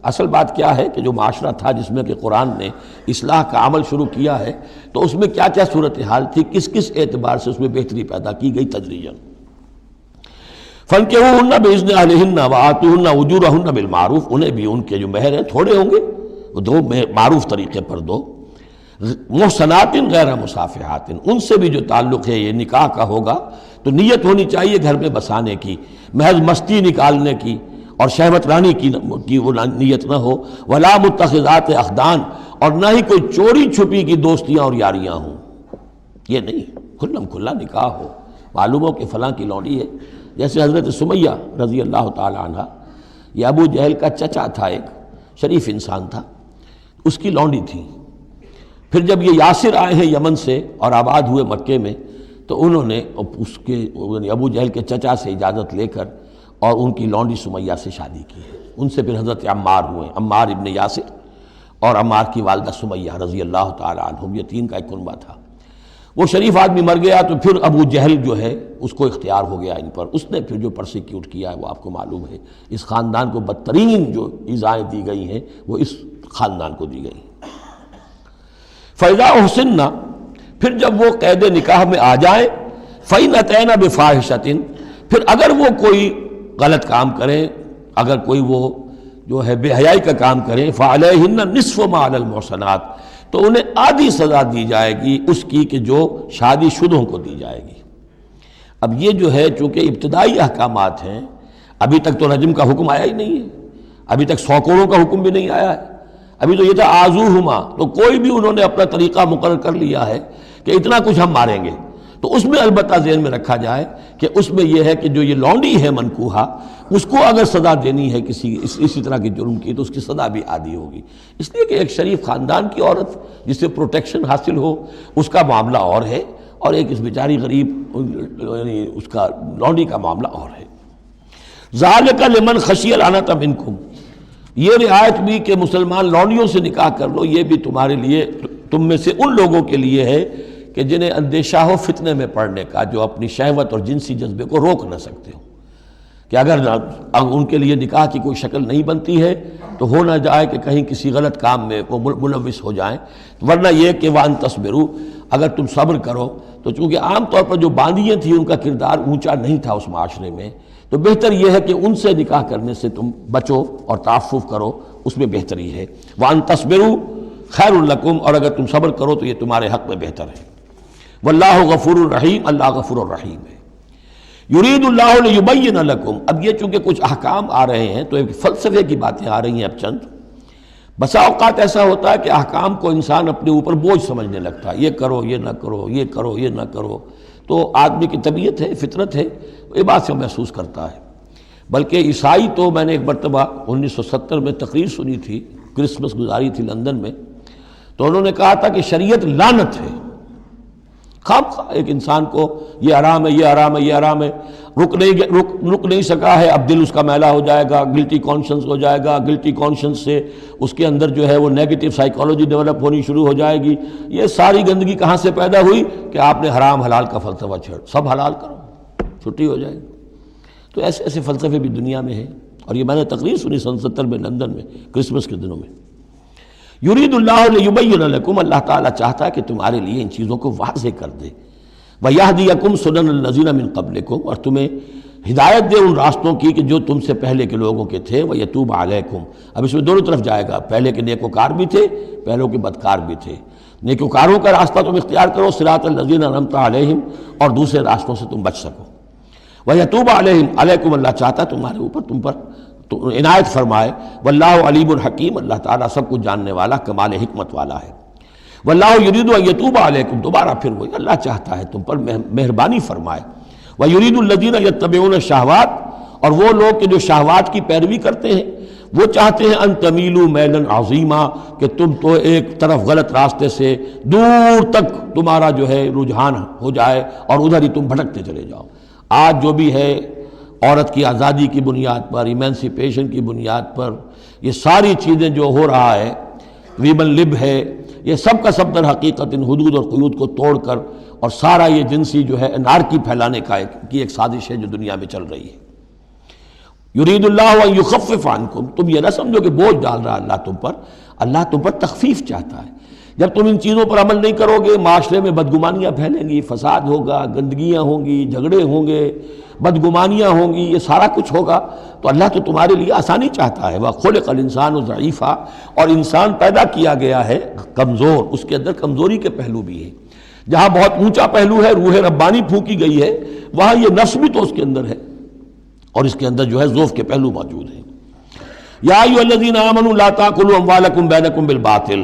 اصل بات کیا ہے کہ جو معاشرہ تھا جس میں کہ قرآن نے اصلاح کا عمل شروع کیا ہے، تو اس میں کیا کیا صورتحال تھی، کس کس اعتبار سے اس میں بہتری پیدا کی گئی تدریجاً۔ فَانكِحُوهُنَّ بِإِذْنِ أَهْلِهِنَّ وَآتُوهُنَّ أُجُورَهُنَّ بِالْمَعْرُوفِ، انہیں بھی ان کے جو مہر ہیں تھوڑے ہوں گے، وہ دو معروف طریقے پر دو۔ محسنات غیر مصافحات، ان سے بھی جو تعلق ہے یہ نکاح کا ہوگا تو نیت ہونی چاہیے گھر میں بسانے کی، محض مستی نکالنے کی اور شہوت رانی کی وہ نیت نہ ہو۔ ولا متخذات اخدان، اور نہ ہی کوئی چوری چھپی کی دوستیاں اور یاریاں ہوں، یہ نہیں، کھلم کھلا نکاح ہو، معلوم ہو کہ فلاں کی لونڈی ہے۔ جیسے حضرت سمیہ رضی اللہ تعالی عنہ، یہ ابو جہل کا چچا تھا، ایک شریف انسان تھا، اس کی لونڈی تھی۔ پھر جب یہ یاسر آئے ہیں یمن سے اور آباد ہوئے مکے میں، تو انہوں نے اس کے ابو جہل کے چچا سے اجازت لے کر اور ان کی لونڈی سمیہ سے شادی کی ہے۔ ان سے پھر حضرت عمار ہوئے، عمار ابن یاسر اور عمار کی والدہ سمیہ رضی اللہ تعالی عنہم، یہ تین کا ایک کنبہ تھا۔ وہ شریف آدمی مر گیا تو پھر ابو جہل جو ہے اس کو اختیار ہو گیا ان پر، اس نے پھر جو پرسیکیوٹ کیا ہے وہ آپ کو معلوم ہے۔ اس خاندان کو بدترین جو ایذائیں دی گئی ہیں وہ اس خاندان کو دی گئی۔ فَإِذَا أُحْصِنَّ، پھر جب وہ قید نکاح میں آ جائیں، فَإِنْ أَتَيْنَ بِفَاحِشَةٍ، پھر اگر وہ کوئی غلط کام کریں، اگر کوئی وہ جو ہے بے حیائی کا کام کریں، فَعَلَيْهِنَّ نِصْفُ مَا عَلَى الْمُحْصَنَاتِ، تو انہیں آدھی سزا دی جائے گی اس کی کہ جو شادی شدوں کو دی جائے گی۔ اب یہ جو ہے چونکہ ابتدائی احکامات ہیں، ابھی تک تو رجم کا حکم آیا ہی نہیں ہے، ابھی تک 100 کوڑوں کا حکم بھی نہیں آیا ہے، ابھی تو یہ تھا آزوہما، تو کوئی بھی انہوں نے اپنا طریقہ مقرر کر لیا ہے کہ اتنا کچھ ہم ماریں گے۔ تو اس میں البتہ ذہن میں رکھا جائے کہ اس میں یہ ہے کہ جو یہ لونڈی ہے منکوحہ، اس کو اگر سزا دینی ہے اسی طرح کی جرم کی تو اس کی سزا بھی عادی ہوگی، اس لیے کہ ایک شریف خاندان کی عورت جسے پروٹیکشن حاصل ہو اس کا معاملہ اور ہے، اور ایک اس بیچاری غریب یعنی اس کا لونڈی کا معاملہ اور ہے۔ ذَلِكَ لِمَنْ خَشِيَ الْعَنَتَ مِنْكُمْ، یہ رعایت بھی کہ مسلمان لونڈیوں سے نکاح کر لو، یہ بھی تمہارے لیے، تم میں سے ان لوگوں کے لیے ہے کہ جنہیں اندیشہ ہو فتنے میں پڑنے کا، جو اپنی شہوت اور جنسی جذبے کو روک نہ سکتے ہو۔ کہ اگر ان کے لیے نکاح کی کوئی شکل نہیں بنتی ہے تو ہو نہ جائے کہ کہیں کسی غلط کام میں وہ ملوث ہو جائیں، ورنہ یہ کہ وَأَن تَصْبِرُوا، اگر تم صبر کرو تو چونکہ عام طور پر جو باندیاں تھیں ان کا کردار اونچا نہیں تھا اس معاشرے میں، تو بہتر یہ ہے کہ ان سے نکاح کرنے سے تم بچو اور تعفف کرو، اس میں بہتری ہے۔ وَأَن تَصْبِرُوا خَيْرٌ لَكُمْ، اور اگر تم صبر کرو تو یہ تمہارے حق میں بہتر ہے۔ وَاللَّهُ غَفُورٌ الرحیم، اللہ غفور الرحیم ہے۔ یرید اللہ لیبین لکم، اب یہ چونکہ کچھ احکام آ رہے ہیں تو ایک فلسفے کی باتیں آ رہی ہیں اب چند۔ بسا اوقات ایسا ہوتا ہے کہ احکام کو انسان اپنے اوپر بوجھ سمجھنے لگتا ہے، یہ کرو یہ نہ کرو، یہ کرو یہ نہ کرو، تو آدمی کی طبیعت ہے، فطرت ہے، یہ بات سے محسوس کرتا ہے۔ بلکہ عیسائی تو میں نے ایک مرتبہ 1970 میں تقریر سنی تھی، کرسمس گزاری تھی لندن میں، تو انہوں نے کہا تھا کہ شریعت لعنت ہے۔ خواہ ایک انسان کو یہ حرام ہے، یہ حرام ہے، یہ حرام ہے، رک نہیں سکا ہے، اب دل اس کا میلا ہو جائے گا، گلٹی کانشنس ہو جائے گا، گلٹی کانشنس سے اس کے اندر جو ہے وہ نیگیٹو سائیکالوجی ڈیولپ ہونی شروع ہو جائے گی۔ یہ ساری گندگی کہاں سے پیدا ہوئی کہ آپ نے حرام حلال کا فلسفہ چھیڑ، سب حلال کرو چھٹی ہو جائے گی۔ تو ایسے ایسے فلسفے بھی دنیا میں ہیں، اور یہ میں نے تقریر سنی 1970 میں لندن میں کرسمس کے دنوں میں۔ یرید اللہ لیبین لکم، اللہ تعالیٰ چاہتا ہے کہ تمہارے لیے ان چیزوں کو واضح کر دے۔ وَیَہْدِیَکُمْ سُنَنَ الَّذِینَ مِن قَبْلِکُم، اور تمہیں ہدایت دے ان راستوں کی کہ جو تم سے پہلے کے لوگوں کے تھے۔ وَیَتُوبَ عَلَیکُم، اب اس میں دونوں طرف جائے گا، پہلے کے نیکوکار بھی تھے، پہلوں کے بدکار بھی تھے۔ نیکوکاروں کا راستہ تم اختیار کرو، صراط الذین انعمت علیہم، اور دوسرے راستوں سے تم بچ سکو۔ وَیَتُوبَ علیکم، اللہ چاہتا ہے تمہارے اوپر، تم پر تو عنایت فرمائے۔ واللہ علیم الحکیم، اللہ تعالیٰ سب کچھ جاننے والا، کمال حکمت والا ہے۔ واللہ یرید ان یتوب علیکم، دوبارہ پھر وہی، اللہ چاہتا ہے تم پر مہربانی فرمائے۔ ویرید الذین یتبعون الشہوات، اور وہ لوگ کہ جو شہوات کی پیروی کرتے ہیں وہ چاہتے ہیں ان تمیلوا میلا عظیما، کہ تم تو ایک طرف غلط راستے سے دور تک تمہارا جو ہے رجحان ہو جائے اور ادھر ہی تم بھٹکتے چلے جاؤ۔ آج جو بھی ہے عورت کی آزادی کی بنیاد پر، ایمانسیپیشن کی بنیاد پر، یہ ساری چیزیں جو ہو رہا ہے، ویمن لب ہے، یہ سب کا سب در حقیقت ان حدود اور قیود کو توڑ کر، اور سارا یہ جنسی جو ہے انارکی پھیلانے کی ایک سازش ہے جو دنیا میں چل رہی ہے۔ یرید اللہ ان یخفف عنکم، تم یہ نہ سمجھو کہ بوجھ ڈال رہا اللہ تم پر، اللہ تم پر تخفیف چاہتا ہے۔ جب تم ان چیزوں پر عمل نہیں کرو گے، معاشرے میں بدگمانیاں پھیلیں گی، فساد ہوگا، گندگیاں ہوں گی، جھگڑے ہوں گے، بدگمانیاں ہوں گی، یہ سارا کچھ ہوگا، تو اللہ تو تمہارے لیے آسانی چاہتا ہے۔ وَخُلِقَ الْإِنسَانُ ضَعِيفًا، اور انسان پیدا کیا گیا ہے کمزور، اس کے اندر کمزوری کے پہلو بھی ہیں۔ جہاں بہت اونچا پہلو ہے، روح ربانی پھونکی گئی ہے، وہاں یہ نفس بھی تو اس کے اندر ہے، اور اس کے اندر جو ہے ضعف کے پہلو موجود ہیں۔ یا ایھا الذین آمنوا لا تاکلوا اموالکم بینکم بالباطل،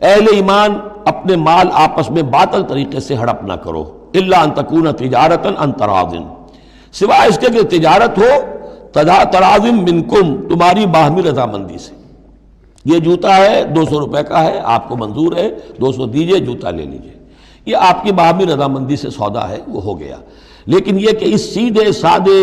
اہل ایمان اپنے مال آپس میں باطل طریقے سے ہڑپ نہ کرو، الا ان تکون تجارتا عن تراض، سوائے اس کے کہ تجارت ہو تراض منکم، تمہاری باہمی رضامندی سے۔ یہ جوتا ہے 200 روپے کا ہے، آپ کو منظور ہے 200 دیجئے، جوتا لے لیجئے، یہ آپ کی باہمی رضامندی سے سودا ہے، وہ ہو گیا۔ لیکن یہ کہ اس سیدھے سادے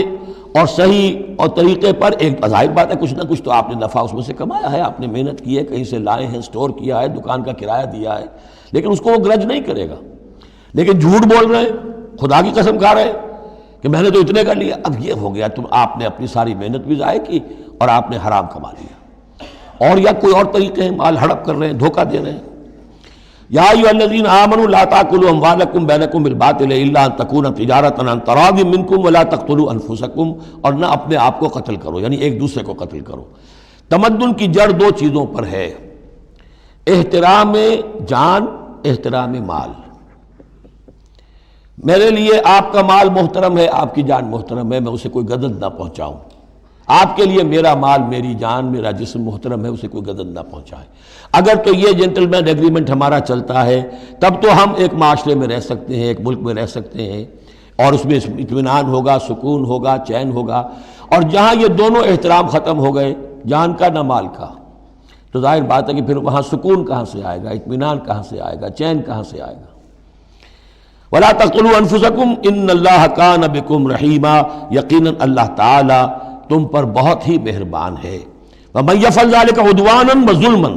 اور صحیح اور طریقے پر، ایک ظاہر بات ہے کچھ نہ کچھ تو آپ نے نفع اس میں سے کمایا ہے، آپ نے محنت کی ہے، کہیں سے لائے ہیں، سٹور کیا ہے، دکان کا کرایہ دیا ہے، لیکن اس کو وہ گرج نہیں کرے گا۔ لیکن جھوٹ بول رہے ہیں، خدا کی قسم کھا رہے ہیں کہ میں نے تو اتنے کر لیا، اب یہ ہو گیا، آپ نے اپنی ساری محنت بھی ضائع کی اور آپ نے حرام کما لیا۔ اور یا کوئی اور طریقے ہیں، مال ہڑپ کر رہے ہیں، دھوکہ دے رہے ہیں۔ یا ایھا الذین آمنوا لا تاکلوا اموالکم بینکم بالباطل الا ان تکون تجارتا عن تراض منکم ولا تقتلوا انفسکم، اور نہ اپنے آپ کو قتل کرو، یعنی ایک دوسرے کو قتل کرو۔ تمدن کی جڑ دو چیزوں پر ہے، احترام جان، احترام مال۔ میرے لیے آپ کا مال محترم ہے، آپ کی جان محترم ہے، میں اسے کوئی گدن نہ پہنچاؤں۔ آپ کے لیے میرا مال، میری جان، میرا جسم محترم ہے، اسے کوئی گدن نہ پہنچائے۔ اگر تو یہ جنٹل مین ایگریمنٹ ہمارا چلتا ہے تب تو ہم ایک معاشرے میں رہ سکتے ہیں، ایک ملک میں رہ سکتے ہیں، اور اس میں اطمینان ہوگا، سکون ہوگا، چین ہوگا۔ اور جہاں یہ دونوں احترام ختم ہو گئے، جان کا نہ مال کا، تو ظاہر بات ہے کہ پھر وہاں سکون کہاں سے آئے گا، اطمینان کہاں سے آئے گا، چین کہاں سے آئے گا۔ وَلَا تَقْتُلُوا أَنفُسَكُمْ إِنَّ اللَّهَ كَانَ بِكُمْ رَحِيمًا، یقیناً اللہ تعالیٰ تم پر بہت ہی مہربان ہے۔ وَمَن يَفْعَلْ ذَلِكَ عُدْوَانًا وَظُلْمًا،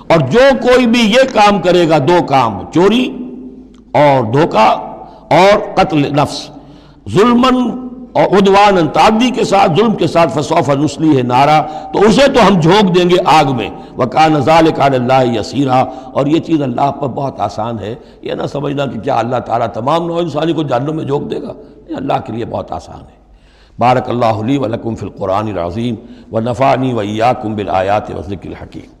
اور جو کوئی بھی یہ کام کرے گا، دو کام، چوری اور دھوکہ اور قتل نفس، ظلماً اور عدوان تعدی کے ساتھ، ظلم کے ساتھ، فسوف نصلیہ نارا، تو اسے تو ہم جھونک دیں گے آگ میں، وکان ذلک علی اللہ یسیرا، اور یہ چیز اللہ پر بہت آسان ہے۔ یہ نہ سمجھنا کہ کیا اللہ تعالیٰ تمام نوع انسانی کو جہنم میں جھونک دے گا، یہ اللہ کے لیے بہت آسان ہے۔ بارک اللہ لی و لکم فی القرآن العظیم ونفعنی و ایاکم بالآیات والذکر الحکیم۔